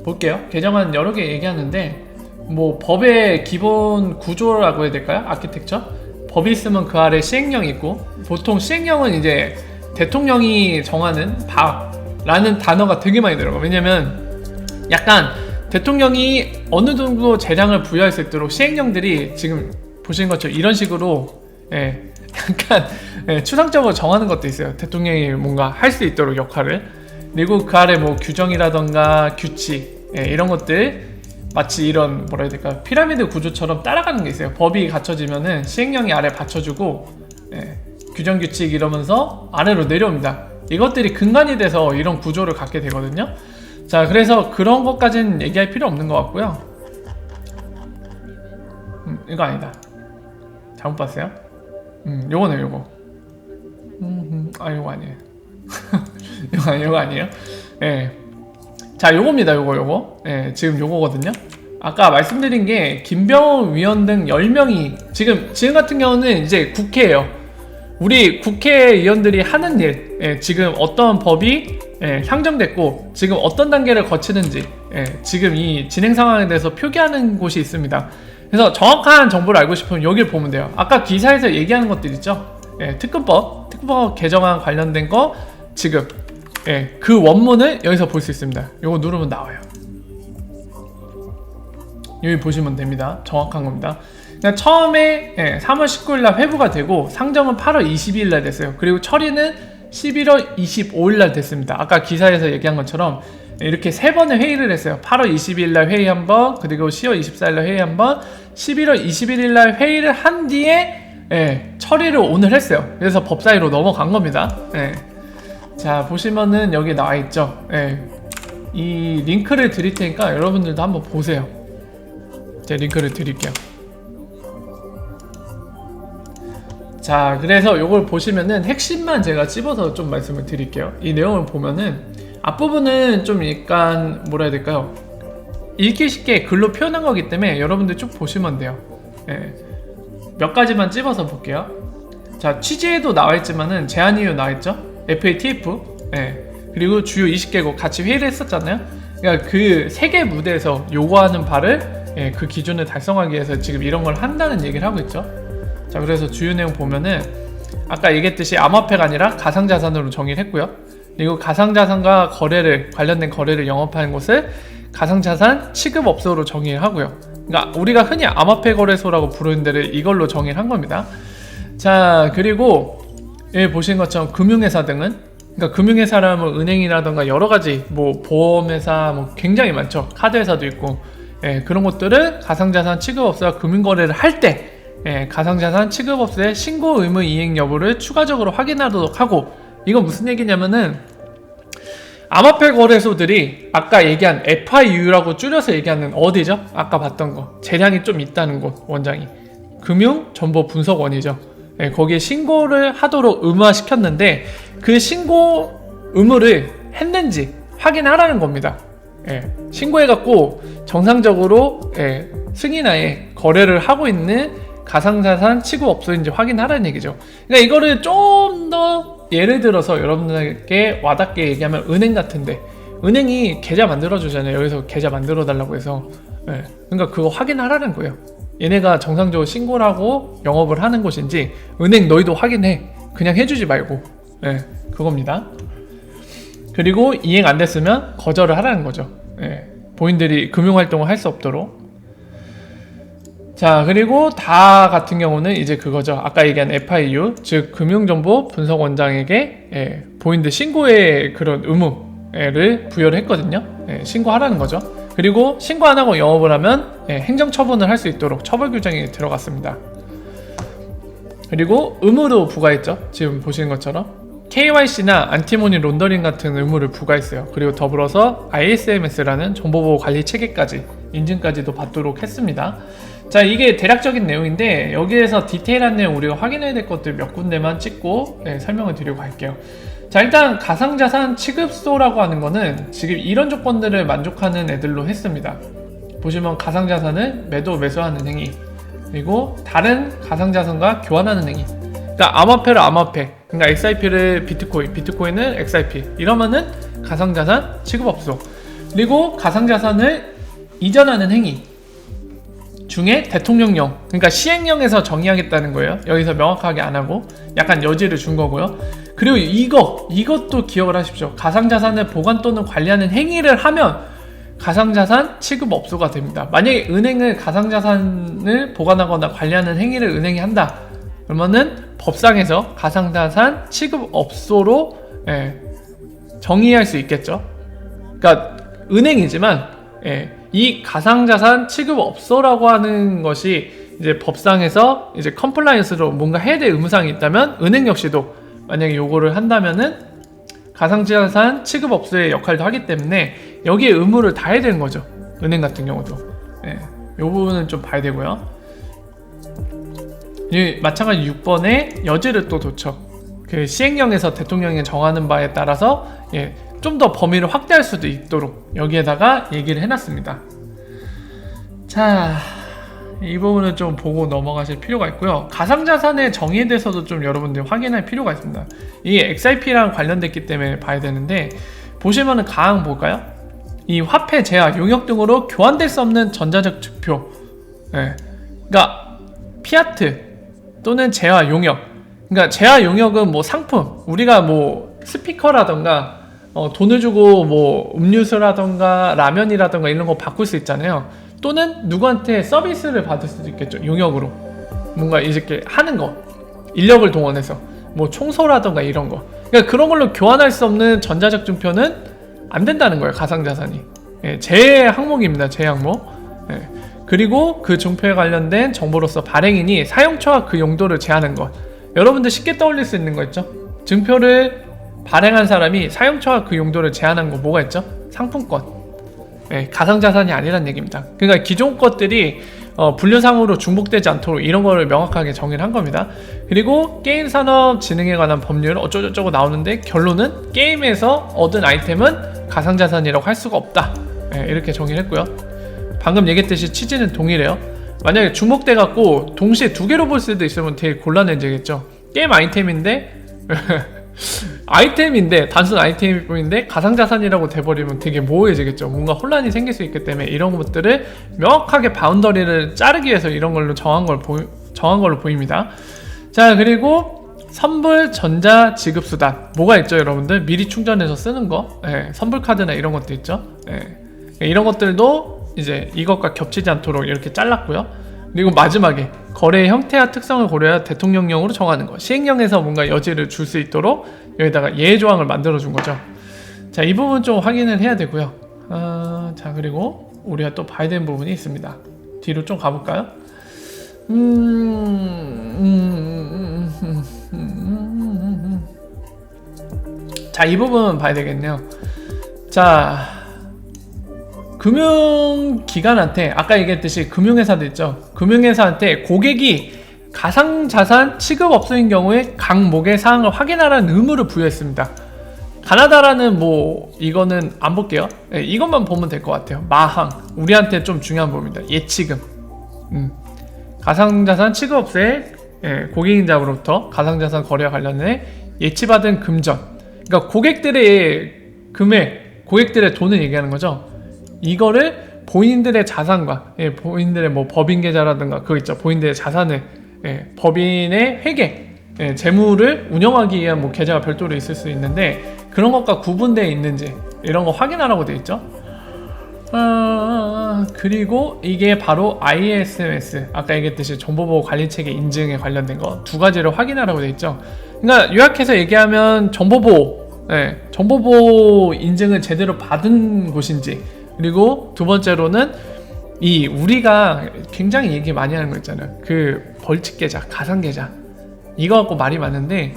볼게요. 개정안 여러 개 얘기하는데 뭐 법의 기본 구조라고 해야 될까요? 아키텍처? 법이 있으면 그 아래 시행령이 있고, 보통 시행령은 이제 대통령이 정하는 바라는 단어가 되게 많이 들어가요. 왜냐면 약간 대통령이 어느 정도 재량을 부여할 수 있도록 시행령들이 지금 보시는 것처럼 이런 식으로 약간 추상적으로 정하는 것도 있어요. 대통령이 뭔가 할 수 있도록 역할을. 그리고 그 아래 뭐 규정이라던가 규칙 이런 것들 마치 이런 뭐라 해야 될까, 피라미드 구조처럼 따라가는 게 있어요. 법이 갖춰지면은 시행령이 아래 받쳐주고 규정 규칙 이러면서 아래로 내려옵니다. 이것들이 근간이 돼서 이런 구조를 갖게 되거든요. 자 그래서 그런 것까지는 얘기할 필요 없는 것 같고요. 이거 아니다. 잘못 봤어요? 요거네 요거. 요거 아니에요. 요거 아니에요? 자 요겁니다. 요거. 지금 요거거든요. 아까 말씀드린 게 김병호 위원 등 10명이 지금 같은 경우는 이제 국회예요. 우리 국회의원들이 하는 일, 지금 어떤 법이 향정됐고 지금 어떤 단계를 거치는지 지금 이 진행 상황에 대해서 표기하는 곳이 있습니다. 그래서 정확한 정보를 알고 싶으면 여기를 보면 돼요. 아까 기사에서 얘기하는 것들 있죠. 특검법 개정안 관련된 거 지금 그 원문을 여기서 볼 수 있습니다. 요거 누르면 나와요. 여기 보시면 됩니다. 정확한 겁니다. 그러니까 처음에 3월 19일 날 회부가 되고 상정은 8월 22일 날 됐어요. 그리고 처리는 11월 25일 날 됐습니다. 아까 기사에서 얘기한 것처럼 이렇게 3번의 회의를 했어요. 8월 22일 날 회의 한 번, 그리고 10월 24일 날 회의 한 번, 11월 21일 날 회의를 한 뒤에 처리를 오늘 했어요. 그래서 법사위로 넘어간 겁니다. 자 보시면은 여기 나와 있죠. 이 링크를 드릴 테니까 여러분들도 한번 보세요. 제가 링크를 드릴게요. 자 그래서 요걸 보시면은 핵심만 제가 찝어서 좀 말씀을 드릴게요. 이 내용을 보면은 앞부분은 좀 약간 뭐라 해야 될까요, 읽기 쉽게 글로 표현한 거기 때문에 여러분들 쭉 보시면 돼요. 몇 가지만 찝어서 볼게요. 자 취지에도 나와 있지만은 제안 이유 나와 있죠. FATF 그리고 주요 20개국 같이 회의를 했었잖아요. 그러니까 그 세계 무대에서 요구하는 바를 그 기준을 달성하기 위해서 지금 이런 걸 한다는 얘기를 하고 있죠. 자, 그래서 주요 내용 보면은 아까 얘기했듯이 암호화폐가 아니라 가상자산으로 정의를 했고요. 그리고 가상자산과 관련된 거래를 영업하는 곳을 가상자산 취급업소로 정의를 하고요. 그러니까 우리가 흔히 암호화폐 거래소라고 부르는 데를 이걸로 정의를 한 겁니다. 자, 그리고 여기 보시는 것처럼 금융회사 등은, 그러니까 금융회사라면 은행이라던가 여러가지 뭐 보험회사 뭐 굉장히 많죠. 카드회사도 있고, 그런 것들은 가상자산 취급업소가 금융거래를 할 때 가상자산 취급업소의 신고 의무 이행 여부를 추가적으로 확인하도록 하고, 이건 무슨 얘기냐면은 암호화폐 거래소들이 아까 얘기한 FIU라고 줄여서 얘기하는 어디죠? 아까 봤던 거 재량이 좀 있다는 곳, 원장이 금융정보분석원이죠. 거기에 신고를 하도록 의무화시켰는데 그 신고 의무를 했는지 확인하라는 겁니다. 신고해갖고 정상적으로 승인하에 거래를 하고 있는 가상자산 취급업소인지 확인하라는 얘기죠. 그러니까 이거를 좀 더 예를 들어서 여러분들에게 와닿게 얘기하면 은행 같은데, 은행이 계좌 만들어주잖아요. 여기서 계좌 만들어 달라고 해서. 그러니까 그거 확인하라는 거예요. 얘네가 정상적으로 신고를 하고 영업을 하는 곳인지 은행 너희도 확인해. 그냥 해주지 말고. 그겁니다. 그리고 이행 안 됐으면 거절을 하라는 거죠. 본인들이 금융활동을 할 수 없도록. 자, 그리고 다 같은 경우는 이제 그거죠. 아까 얘기한 FIU, 즉 금융정보분석원장에게 본인들 신고의 그런 의무를 부여를 했거든요. 신고하라는 거죠. 그리고 신고 안 하고 영업을 하면 행정처분을 할 수 있도록 처벌 규정이 들어갔습니다. 그리고 의무도 부과했죠. 지금 보시는 것처럼 KYC나 안티모니 론더링 같은 의무를 부과했어요. 그리고 더불어서 ISMS라는 정보보호 관리 체계까지 인증까지도 받도록 했습니다. 자, 이게 대략적인 내용인데 여기에서 디테일한 내용 우리가 확인해야 될 것들 몇 군데만 찍고 설명을 드리고 갈게요. 자, 일단 가상자산 취급소라고 하는 거는 지금 이런 조건들을 만족하는 애들로 했습니다. 보시면 가상자산을 매수하는 행위, 그리고 다른 가상자산과 교환하는 행위. 그러니까 암호화폐를 암호화폐, 그러니까 XIP를 비트코인을 XIP 이러면은 가상자산 취급업소. 그리고 가상자산을 이전하는 행위 중에 대통령령, 그러니까 시행령에서 정의하겠다는 거예요. 여기서 명확하게 안 하고 약간 여지를 준 거고요. 그리고 이것도 기억을 하십시오. 가상자산을 보관 또는 관리하는 행위를 하면 가상자산 취급업소가 됩니다. 만약에 은행을 가상자산을 보관하거나 관리하는 행위를 은행이 한다, 그러면은 법상에서 가상자산 취급업소로 정의할 수 있겠죠. 그러니까 은행이지만 이 가상자산 취급업소라고 하는 것이 이제 법상에서 이제 컴플라이언스로 뭔가 해야 될 의무사항이 있다면 은행 역시도 만약에 요거를 한다면은 가상자산 취급업소의 역할도 하기 때문에 여기에 의무를 다 해야 되는 거죠. 은행 같은 경우도. 요 부분은 좀 봐야 되고요. 마찬가지 6번에 여지를 또 뒀죠. 그 시행령에서 대통령이 정하는 바에 따라서 좀 더 범위를 확대할 수도 있도록 여기에다가 얘기를 해놨습니다. 자, 이 부분은 좀 보고 넘어가실 필요가 있고요. 가상자산의 정의에 대해서도 좀 여러분들 확인할 필요가 있습니다. 이게 XIP랑 관련됐기 때문에 봐야 되는데, 보시면은 가항 볼까요? 이 화폐, 재화, 용역 등으로 교환될 수 없는 전자적 지표. 그러니까 피아트 또는 재화, 용역. 그러니까 재화, 용역은 뭐 상품, 우리가 뭐 스피커라던가 돈을 주고 뭐 음료수라던가 라면이라던가 이런 거 바꿀 수 있잖아요. 또는 누구한테 서비스를 받을 수도 있겠죠. 용역으로 뭔가 이렇게 하는 거, 인력을 동원해서 뭐 청소라던가 이런 거. 그러니까 그런 걸로 교환할 수 없는 전자적 증표는 안 된다는 거예요. 가상자산이 제 항목입니다. 제 항목. 그리고 그 증표에 관련된 정보로서 발행인이 사용처와 그 용도를 제한한 것. 여러분들 쉽게 떠올릴 수 있는 거 있죠? 증표를 발행한 사람이 사용처와 그 용도를 제한한 거 뭐가 있죠? 상품권. 가상자산이 아니란 얘기입니다. 그러니까 기존 것들이 분류상으로 중복되지 않도록 이런 거를 명확하게 정의를 한 겁니다. 그리고 게임산업진흥에 관한 법률 어쩌고저쩌고 나오는데 결론은 게임에서 얻은 아이템은 가상자산이라고 할 수가 없다. 이렇게 정의를 했고요. 방금 얘기했듯이 취지는 동일해요. 만약에 주목돼 갖고 동시에 두 개로 볼 수도 있으면 되게 곤란해지겠죠. 게임 아이템인데 아이템인데 단순 아이템일 뿐인데 가상자산이라고 돼버리면 되게 모호해지겠죠. 뭔가 혼란이 생길 수 있기 때문에 이런 것들을 명확하게 바운더리를 자르기 위해서 이런 걸로 정한 걸로 보입니다. 자, 그리고 선불 전자 지급 수단 뭐가 있죠, 여러분들? 미리 충전해서 쓰는 거, 선불 카드나 이런 것도 있죠. 이런 것들도 이제 이것과 겹치지 않도록 이렇게 잘랐고요. 그리고 마지막에 거래의 형태와 특성을 고려해 대통령령으로 정하는 거. 시행령에서 뭔가 여지를 줄 수 있도록 여기다가 예외 조항을 만들어 준 거죠. 자, 이 부분 좀 확인을 해야 되고요. 자, 그리고 우리가 또 봐야 되는 부분이 있습니다. 뒤로 좀 가볼까요? 자, 이 부분 봐야 되겠네요. 자, 금융기관한테 아까 얘기했듯이 금융회사도 있죠. 금융회사한테 고객이 가상자산 취급업소인 경우에 각 목의 사항을 확인하라는 의무를 부여했습니다. 가나다라는 뭐 이거는 안 볼게요. 이것만 보면 될 것 같아요. 마항 우리한테 좀 중요한 부분입니다. 예치금 가상자산 취급업소의 고객인자로부터 가상자산 거래와 관련해 예치받은 금전, 그러니까 고객들의 금액, 고객들의 돈을 얘기하는 거죠. 이거를 본인들의 자산과 본인들의 뭐 법인 계좌라든가 그거 있죠. 본인들의 자산을 법인의 회계, 재무를 운영하기 위한 뭐 계좌가 별도로 있을 수 있는데 그런 것과 구분되어 있는지 이런 거 확인하라고 되어 있죠. 그리고 이게 바로 ISMS 아까 얘기했듯이 정보보호 관리체계 인증에 관련된 거 두 가지를 확인하라고 되어 있죠. 그러니까 요약해서 얘기하면 정보보호 인증을 제대로 받은 곳인지, 그리고 두 번째로는 이 우리가 굉장히 얘기 많이 하는 거 있잖아요. 그 벌칙 계좌, 가상 계좌 이거 갖고 말이 많은데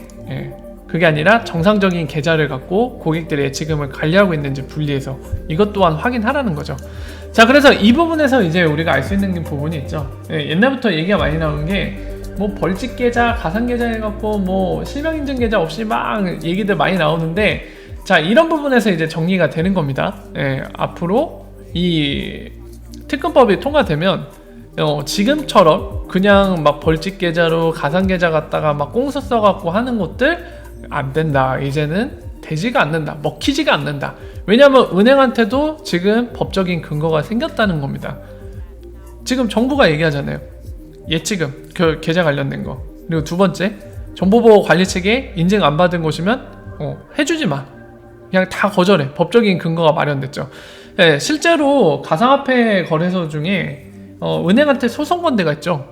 그게 아니라 정상적인 계좌를 갖고 고객들의 예치금을 관리하고 있는지 분리해서 이것 또한 확인하라는 거죠. 자, 그래서 이 부분에서 이제 우리가 알 수 있는 부분이 있죠. 옛날부터 얘기가 많이 나오는 게 뭐 벌칙 계좌, 가상 계좌 해갖고 뭐 실명 인증 계좌 없이 막 얘기들 많이 나오는데, 자, 이런 부분에서 이제 정리가 되는 겁니다. 앞으로 이 특검법이 통과되면 지금처럼 그냥 막 벌칙 계좌로 가상 계좌 갖다가 막 꽁수 써갖고 하는 것들 안 된다. 이제는 되지가 않는다. 먹히지가 않는다. 왜냐하면 은행한테도 지금 법적인 근거가 생겼다는 겁니다. 지금 정부가 얘기하잖아요. 예치금, 그 계좌 관련된 거. 그리고 두 번째, 정보보호 관리체계 인증 안 받은 곳이면 해주지 마. 그냥 다 거절해. 법적인 근거가 마련됐죠. 실제로 가상화폐 거래소 중에 은행한테 소송 건 데가 있죠.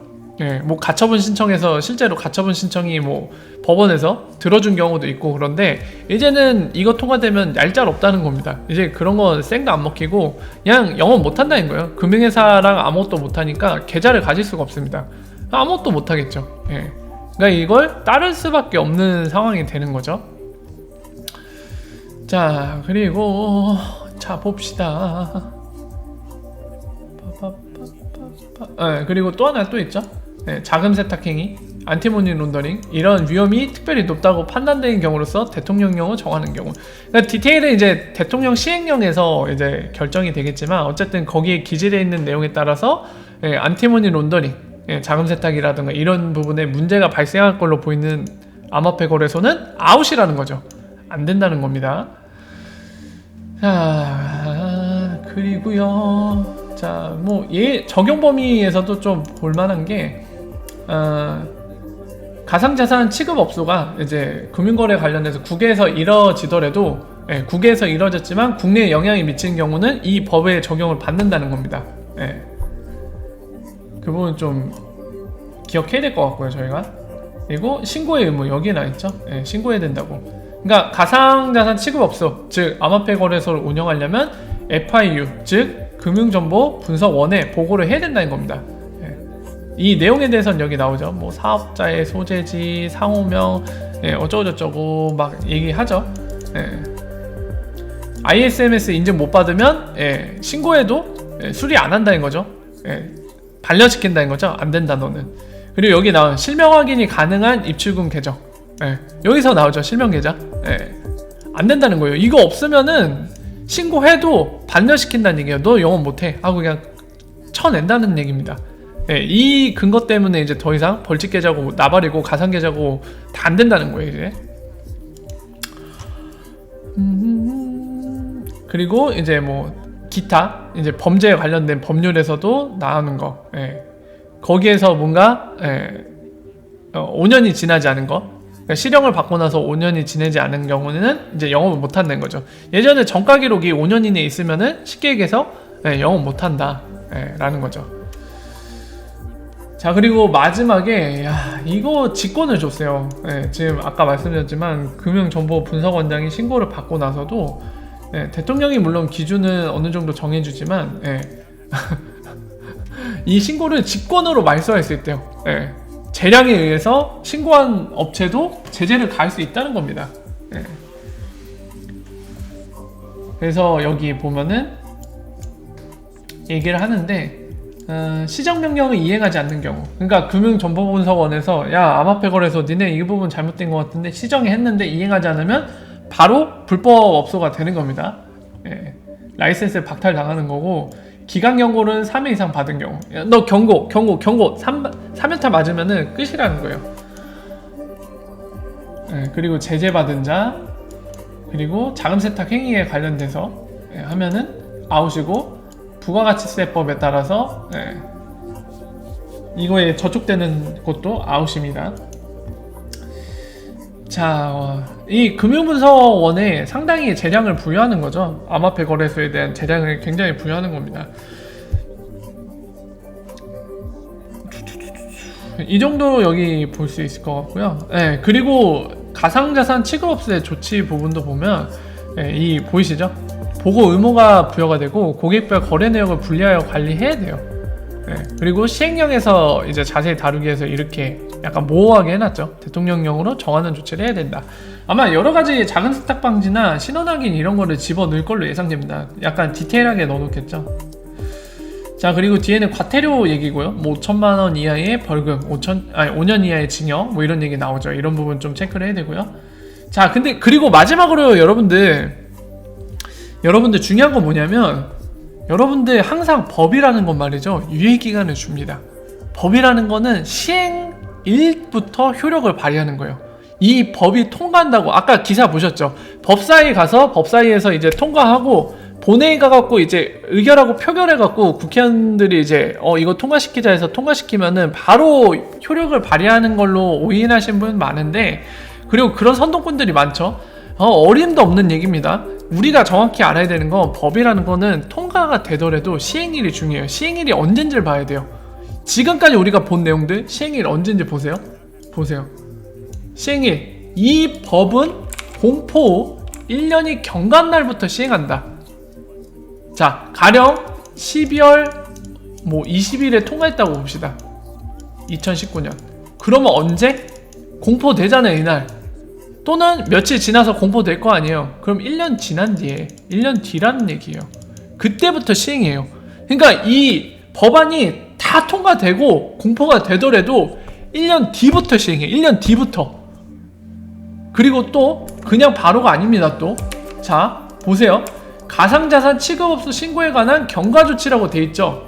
뭐 가처분 신청해서 실제로 가처분 신청이 뭐 법원에서 들어준 경우도 있고, 그런데 이제는 이거 통과되면 얄짤 없다는 겁니다. 이제 그런 거 쌩도 안 먹히고 그냥 영업 못 한다는 거예요. 금융회사랑 아무것도 못 하니까 계좌를 가질 수가 없습니다. 아무것도 못 하겠죠. 그러니까 이걸 따를 수밖에 없는 상황이 되는 거죠. 자, 그리고 자 봅시다. 그리고 또 하나 또 있죠. 자금 세탁행위, 안티모니 론더링 이런 위험이 특별히 높다고 판단되는 경우로서 대통령령을 정하는 경우. 그러니까 디테일은 이제 대통령 시행령에서 이제 결정이 되겠지만 어쨌든 거기에 기재되어 있는 내용에 따라서 안티모니 론더링, 자금 세탁이라든가 이런 부분에 문제가 발생할 걸로 보이는 암호화폐 거래소는 아웃이라는 거죠. 안 된다는 겁니다. 자, 그리고요. 자, 뭐 적용 범위에서도 좀 볼만한 게 가상자산 취급업소가 이제 금융거래 관련해서 국외에서 이뤄지더라도 국외에서 이뤄졌지만 국내에 영향이 미치는 경우는 이 법의 적용을 받는다는 겁니다. 그 부분 좀 기억해야 될 것 같고요, 저희가. 그리고 신고의 의무 여기에 나있죠. 신고해야 된다고. 그러니까 가상자산 취급업소, 즉 암호화폐 거래소를 운영하려면 FIU, 즉 금융정보분석원에 보고를 해야 된다는 겁니다. 이 내용에 대해서는 여기 나오죠. 뭐 사업자의 소재지, 상호명, 어쩌고저쩌고 막 얘기하죠. ISMS 인증 못 받으면 신고해도 수리 안 한다는 거죠. 반려시킨다는 거죠. 안 된다 너는. 그리고 여기 나온 실명 확인이 가능한 입출금 계정. 여기서 나오죠. 실명 계좌. 안 된다는 거예요. 이거 없으면은 신고해도 반려시킨다는 얘기예요. 너 영업 못해 하고 그냥 쳐낸다는 얘기입니다. 이 근거 때문에 이제 더 이상 벌칙 계좌고 나발이고 가상 계좌고 다 안 된다는 거예요. 이제 그리고 이제 뭐 기타 이제 범죄에 관련된 법률에서도 나오는 거. 예. 거기에서 뭔가 5년이 지나지 않은 거. 그러니까 실형을 받고 나서 5년이 지나지 않은 경우는 이제 영업을 못 한다는 거죠. 예전에 전과 기록이 5년 이내에 있으면은 쉽게 얘기해서 영업 못 한다. 라는 거죠. 자, 그리고 마지막에 이거 직권을 줬어요. 지금 아까 말씀드렸지만 금융정보분석원장이 신고를 받고 나서도 대통령이 물론 기준은 어느 정도 정해주지만 이 신고를 직권으로 말소할 수 있대요. 재량에 의해서 신고한 업체도 제재를 가할 수 있다는 겁니다. 그래서 여기 보면은 얘기를 하는데 시정명령을 이행하지 않는 경우, 그러니까 금융정보분석원에서 야 암호화폐 거래소 니네 이 부분 잘못된 것 같은데 시정이 했는데 이행하지 않으면 바로 불법 업소가 되는 겁니다. 라이센스 박탈당하는 거고, 기각 경고는 3회 이상 받은 경우, 너 경고 3회타 맞으면은 끝이라는 거예요. 그리고 제재받은 자, 그리고 자금 세탁 행위에 관련돼서 하면은 아웃이고, 부가가치세법에 따라서 이거에 저촉되는 것도 아웃입니다. 자, 이 금융분석원에 상당히 재량을 부여하는 거죠. 암호화폐 거래소에 대한 재량을 굉장히 부여하는 겁니다. 이 정도 여기 볼 수 있을 것 같고요. 그리고 가상자산 취급업소의 조치 부분도 보면 이 보이시죠? 보고 의무가 부여가 되고 고객별 거래 내역을 분리하여 관리해야 돼요. 그리고 시행령에서 이제 자세히 다루기 위해서 이렇게 약간 모호하게 해놨죠. 대통령령으로 정하는 조치를 해야 된다. 아마 여러 가지 작은 세탁 방지나 신원 확인 이런 거를 집어넣을 걸로 예상됩니다. 약간 디테일하게 넣어놓겠죠. 자, 그리고 뒤에는 과태료 얘기고요. 뭐 5천만 원 이하의 벌금, 5년 이하의 징역, 뭐 이런 얘기 나오죠. 이런 부분 좀 체크를 해야 되고요. 자, 근데 그리고 마지막으로 여러분들 중요한 건 뭐냐면, 여러분들 항상 법이라는 건 말이죠, 유예기간을 줍니다. 법이라는 거는 시행일부터 효력을 발휘하는 거예요. 이 법이 통과한다고, 아까 기사 보셨죠? 법사위 가서 법사위에서 이제 통과하고 본회의 가갖고 이제 의결하고 표결해갖고 국회의원들이 이제 이거 통과시키자 해서 통과시키면은 바로 효력을 발휘하는 걸로 오인하신 분 많은데, 그리고 그런 선동꾼들이 많죠. 어림도 없는 얘기입니다. 우리가 정확히 알아야 되는 건, 법이라는 거는 통과가 되더라도 시행일이 중요해요. 시행일이 언젠지를 봐야 돼요. 지금까지 우리가 본 내용들 시행일 언젠지 보세요. 시행일, 이 법은 공포 1년이 경과한 날부터 시행한다. 자, 가령 12월 20일에 통과했다고 봅시다. 2019년. 그러면 언제? 공포되잖아요, 이날. 또는 며칠 지나서 공포될 거 아니에요. 그럼 1년 지난 뒤에, 1년 뒤라는 얘기예요. 그때부터 시행해요. 그러니까 이 법안이 다 통과되고 공포가 되더라도 1년 뒤부터 시행해요. 1년 뒤부터. 그리고 또 그냥 바로가 아닙니다. 또 자, 보세요. 가상자산 취급업소 신고에 관한 경과조치라고 돼 있죠.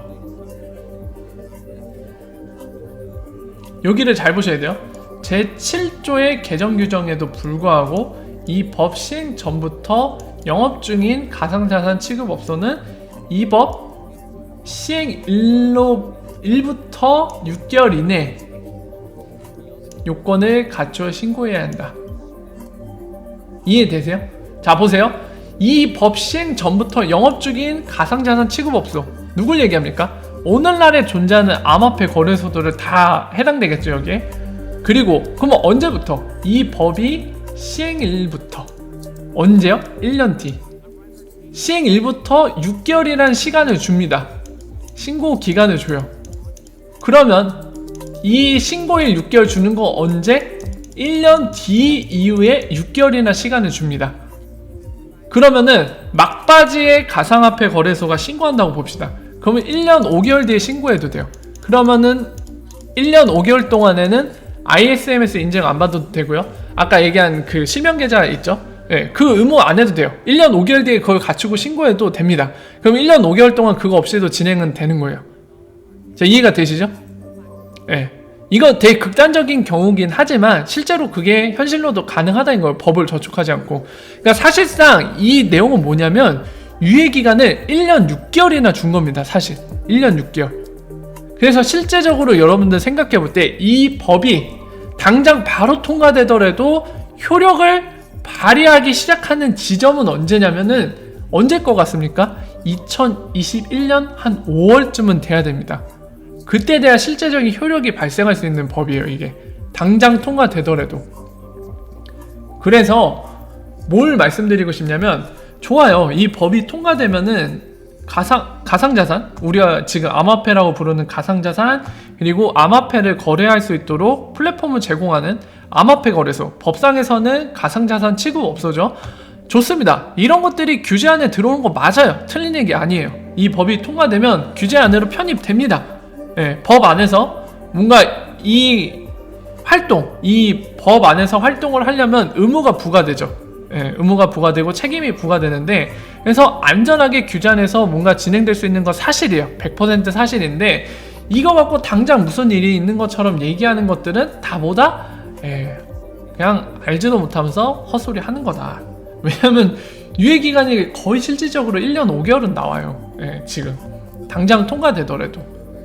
여기를 잘 보셔야 돼요. 제7조의 개정 규정에도 불구하고 이 법 시행 전부터 영업 중인 가상자산 취급업소는 이 법 시행 일부터 6개월 이내 요건을 갖추어 신고해야 한다. 이해되세요? 자, 보세요. 이 법 시행 전부터 영업 중인 가상자산 취급업소, 누굴 얘기합니까? 오늘날에 존재하는 암호화폐 거래소들을 다 해당되겠죠, 여기에. 그리고 그러면 언제부터? 이 법이 시행일부터. 언제요? 1년 뒤. 시행일부터 6개월이라는 시간을 줍니다. 신고 기간을 줘요. 그러면 이 신고일 6개월 주는 거 언제? 1년 뒤 이후에 6개월이나 시간을 줍니다. 그러면은 막바지에 가상화폐 거래소가 신고한다고 봅시다. 그러면 1년 5개월 뒤에 신고해도 돼요. 그러면은 1년 5개월 동안에는 ISMS 인증 안 받아도 되고요. 아까 얘기한 그 실명 계좌 있죠? 그 의무 안 해도 돼요. 1년 5개월 뒤에 그걸 갖추고 신고해도 됩니다. 그럼 1년 5개월 동안 그거 없이도 진행은 되는 거예요. 자, 이해가 되시죠? 이거 되게 극단적인 경우긴 하지만 실제로 그게 현실로도 가능하다는 걸, 법을 저촉하지 않고. 그러니까 사실상 이 내용은 뭐냐면 유예기간을 1년 6개월이나 준 겁니다. 사실 1년 6개월. 그래서 실제적으로 여러분들 생각해 볼 때 이 법이 당장 바로 통과되더라도 효력을 발휘하기 시작하는 지점은 언제냐면은 언제일 것 같습니까? 2021년 한 5월쯤은 돼야 됩니다. 그때 돼야 실제적인 효력이 발생할 수 있는 법이에요. 이게 당장 통과되더라도. 그래서 뭘 말씀드리고 싶냐면, 좋아요, 이 법이 통과되면은 가상자산, 우리가 지금 암호화폐라고 부르는 가상자산, 그리고 암호화폐를 거래할 수 있도록 플랫폼을 제공하는 암호화폐 거래소, 법상에서는 가상자산 취급 없어져. 좋습니다. 이런 것들이 규제 안에 들어오는 거 맞아요. 틀린 얘기 아니에요. 이 법이 통과되면 규제 안으로 편입됩니다. 예, 법 안에서 뭔가 이 법 안에서 활동을 하려면 의무가 부과되죠. 예, 의무가 부과되고 책임이 부과되는데, 그래서 안전하게 규제 안에서 뭔가 진행될 수 있는 건 사실이에요. 100% 사실인데, 이거 갖고 당장 무슨 일이 있는 것처럼 얘기하는 것들은 다 뭐다? 그냥 알지도 못하면서 헛소리 하는 거다. 왜냐면 유예기간이 거의 실질적으로 1년 5개월은 나와요. 지금 당장 통과되더라도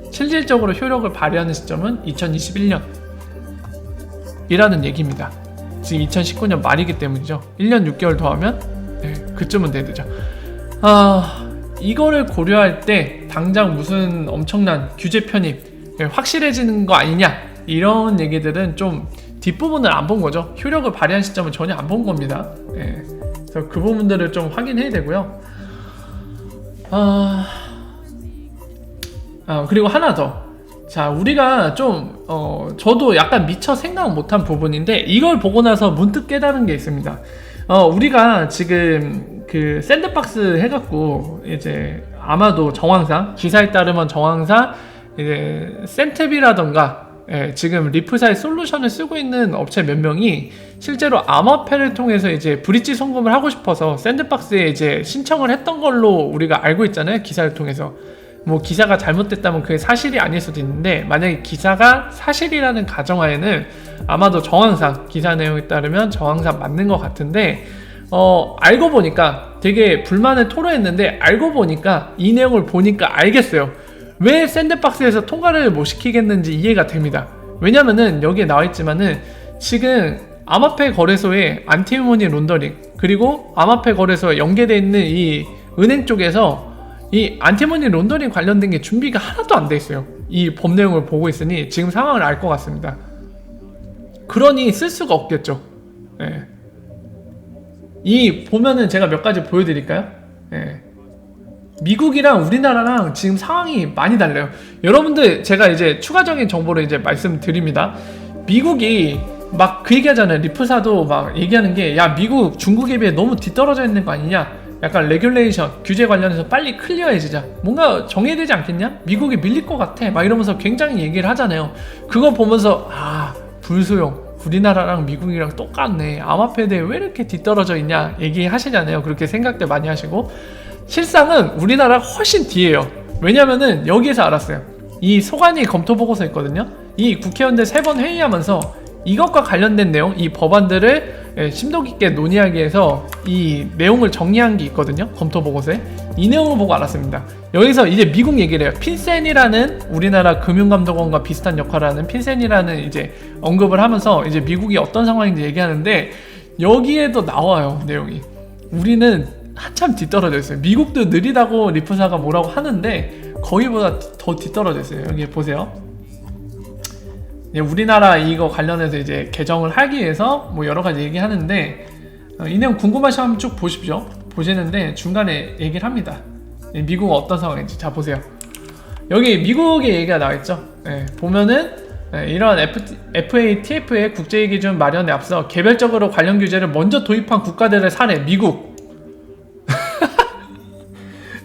실질적으로 효력을 발휘하는 시점은 2021년 이라는 얘기입니다. 지금 2019년 말이기 때문이죠. 1년 6개월 더하면 그쯤은 되죠. 이거를 고려할 때 당장 무슨 엄청난 규제 편입 확실해지는 거 아니냐, 이런 얘기들은 좀 뒷부분을 안 본 거죠. 효력을 발휘한 시점은 전혀 안 본 겁니다. 그래서 그 부분들을 좀 확인해야 되고요. 그리고 하나 더. 자, 우리가 좀 저도 약간 미처 생각 못한 부분인데, 이걸 보고 나서 문득 깨달은 게 있습니다. 우리가 지금 그 샌드박스 해갖고 이제 아마도 정황상, 기사에 따르면 정황상 이제 센트비라던가 지금 리플사의 솔루션을 쓰고 있는 업체 몇 명이 실제로 암호화폐를 통해서 이제 브릿지 송금을 하고 싶어서 샌드박스에 이제 신청을 했던 걸로 우리가 알고 있잖아요. 기사를 통해서. 뭐 기사가 잘못됐다면 그게 사실이 아닐 수도 있는데, 만약에 기사가 사실이라는 가정하에는 아마도 정황상, 기사 내용에 따르면 정황상 맞는 것 같은데, 알고 보니까 되게 불만을 토로했는데, 알고 보니까 이 내용을 보니까 알겠어요. 왜 샌드박스에서 통과를 못 시키겠는지 이해가 됩니다. 왜냐면은 여기에 나와있지만은 지금 암호화폐 거래소에 안티머니 론더링, 그리고 암호화폐 거래소에 연계되어 있는 이 은행 쪽에서 이 안티머니 론더링 관련된 게 준비가 하나도 안 돼 있어요. 이 법 내용을 보고 있으니 지금 상황을 알 것 같습니다. 그러니 쓸 수가 없겠죠. 이 보면은 제가 몇 가지 보여드릴까요? 미국이랑 우리나라랑 지금 상황이 많이 달라요. 여러분들, 제가 이제 추가적인 정보를 이제 말씀드립니다. 미국이 막 그 얘기하잖아요. 리플사도 막 얘기하는 게, 야, 미국 중국에 비해 너무 뒤떨어져 있는 거 아니냐, 약간 레귤레이션, 규제 관련해서 빨리 클리어해지자, 뭔가 정해되지 않겠냐, 미국이 밀릴 것 같아, 막 이러면서 굉장히 얘기를 하잖아요. 그거 보면서 불소용, 우리나라랑 미국이랑 똑같네, 암호화폐에 대해 왜 이렇게 뒤떨어져 있냐 얘기하시잖아요. 그렇게 생각들 많이 하시고, 실상은 우리나라가 훨씬 뒤에요. 왜냐면은 여기에서 알았어요. 이 소관위 검토 보고서 있거든요. 이 국회의원들 3번 회의하면서 이것과 관련된 내용, 이 법안들을 심도 깊게 논의하기 위해서 이 내용을 정리한 게 있거든요. 검토 보고서에. 이 내용을 보고 알았습니다. 여기서 이제 미국 얘기를 해요. 핀센이라는 우리나라 금융감독원과 비슷한 역할을 하는 핀센이라는 이제 언급을 하면서 이제 미국이 어떤 상황인지 얘기하는데, 여기에도 나와요, 내용이. 우리는 한참 뒤떨어져 있어요. 미국도 느리다고 리플사가 뭐라고 하는데 거기보다 더 뒤떨어져 있어요. 여기 보세요. 우리나라 이거 관련해서 이제 개정을 하기 위해서 뭐 여러 가지 얘기하는데, 이 내용 궁금하시면 한번 쭉 보십시오. 보시는데 중간에 얘기를 합니다. 미국은 어떤 상황인지. 자, 보세요. 여기 미국의 얘기가 나와있죠. 보면은 이런 FATF의 국제기준 마련에 앞서 개별적으로 관련 규제를 먼저 도입한 국가들의 사례. 미국.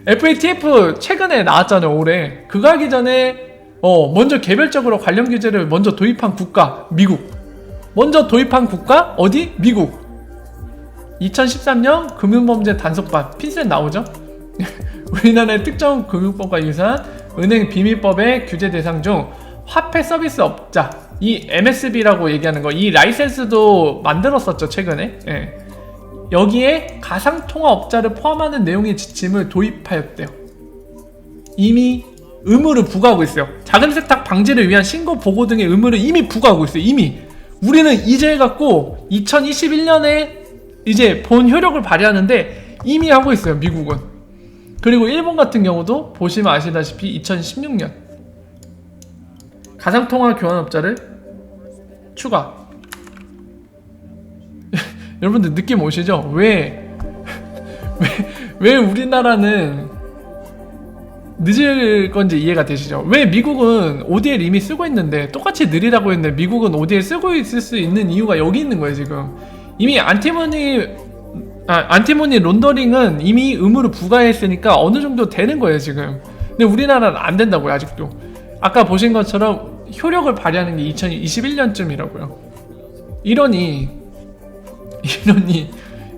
FATF 최근에 나왔잖아요, 올해. 그거 하기 전에 먼저 개별적으로 관련 규제를 먼저 도입한 국가, 미국. 먼저 도입한 국가, 어디? 미국. 2013년 금융범죄 단속반, 핀셋 나오죠? 우리나라의 특정 금융법과 유사한 은행 비밀법의 규제 대상 중 화폐 서비스 업자, 이 MSB라고 얘기하는 거, 이 라이센스도 만들었었죠 최근에. 예. 여기에 가상통화업자를 포함하는 내용의 지침을 도입하였대요. 이미 의무를 부과하고 있어요. 자금 세탁 방지를 위한 신고 보고 등의 의무를 이미 부과하고 있어요. 이미 우리는 이제 해갖고 2021년에 이제 본 효력을 발휘하는데 이미 하고 있어요, 미국은. 그리고 일본 같은 경우도 보시면 아시다시피 2016년 가상통화 교환업자를 추가. 여러분들 느낌 오시죠? 왜 우리나라는 늦을 건지 이해가 되시죠? 왜 미국은 ODL 이미 쓰고 있는데, 똑같이 느리다고 했는데 미국은 ODL 쓰고 있을 수 있는 이유가 여기 있는 거예요. 지금 이미 안티모니 론더링은 이미 의무를 부과했으니까 어느 정도 되는 거예요 지금. 근데 우리나라는 안 된다고요 아직도. 아까 보신 것처럼 효력을 발휘하는 게 2021년쯤이라고요. 이러니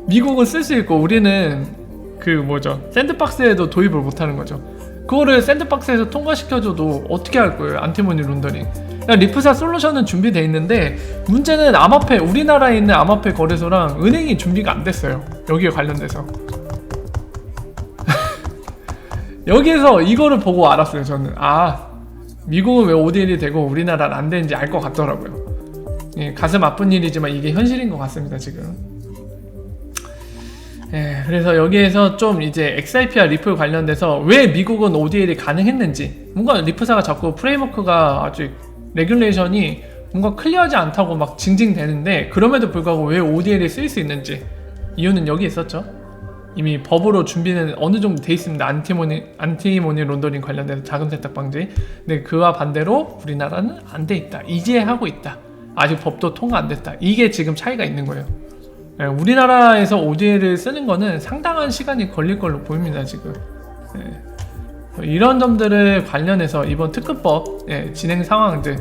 미국은 쓸 수 있고 우리는 샌드박스에도 도입을 못하는 거죠. 그거를 샌드박스에서 통과시켜줘도 어떻게 할 거예요? 안티모니 론더링. 리프사 솔루션은 준비돼 있는데 문제는 암호화폐, 우리나라에 있는 암호화폐 거래소랑 은행이 준비가 안 됐어요. 여기에 관련돼서. 여기에서 이거를 보고 알았어요. 저는 미국은 왜 ODL이 되고 우리나라는 안 되는지 알 것 같더라고요. 예, 가슴 아픈 일이지만 이게 현실인 것 같습니다 지금. 예, 그래서 여기에서 좀 이제 XRP와 리플 관련돼서 왜 미국은 ODL이 가능했는지, 뭔가 리프사가 자꾸 프레임워크가 아직 레귤레이션이 뭔가 클리어하지 않다고 막 징징대는데 그럼에도 불구하고 왜 ODL이 쓰일 수 있는지 이유는 여기 있었죠. 이미 법으로 준비는 어느 정도 돼 있습니다. 안티모니 론더링 관련돼서 자금 세탁 방지. 근데 그와 반대로 우리나라는 안 돼 있다. 이제 하고 있다. 아직 법도 통과 안 됐다. 이게 지금 차이가 있는 거예요. 예, 우리나라에서 ODL을 쓰는 거는 상당한 시간이 걸릴 걸로 보입니다 지금. 예, 이런 점들을 관련해서 이번 특검법 진행 상황들,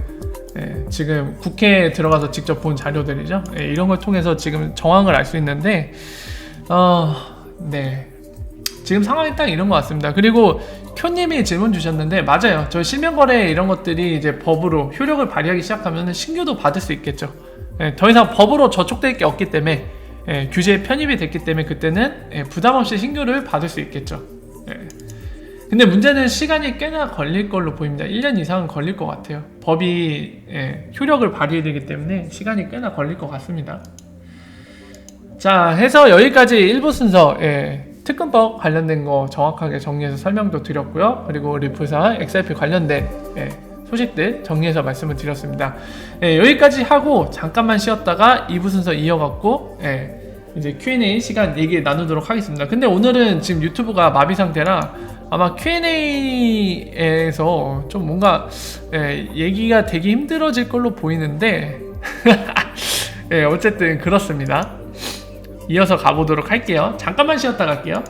지금 국회에 들어가서 직접 본 자료들이죠. 이런 걸 통해서 지금 정황을 알 수 있는데 네, 지금 상황이 딱 이런 것 같습니다. 그리고 쿄님이 질문 주셨는데 맞아요. 저 실명거래 이런 것들이 이제 법으로 효력을 발휘하기 시작하면 신규도 받을 수 있겠죠. 더 이상 법으로 저촉될 게 없기 때문에, 규제에 편입이 됐기 때문에 그때는 부담 없이 신규를 받을 수 있겠죠. 근데 문제는 시간이 꽤나 걸릴 걸로 보입니다. 1년 이상은 걸릴 것 같아요. 법이 효력을 발휘해야 되기 때문에 시간이 꽤나 걸릴 것 같습니다. 자, 해서 여기까지 1부 순서 특검법 관련된 거 정확하게 정리해서 설명도 드렸고요. 그리고 리프사, XRP 관련된 소식들 정리해서 말씀을 드렸습니다. 여기까지 하고 잠깐만 쉬었다가 2부 순서 이어갖고 이제 Q&A 시간 얘기 나누도록 하겠습니다. 근데 오늘은 지금 유튜브가 마비 상태라 아마 Q&A에서 좀 뭔가 얘기가 되게 힘들어질 걸로 보이는데 어쨌든 그렇습니다. 이어서 가보도록 할게요. 잠깐만 쉬었다 갈게요.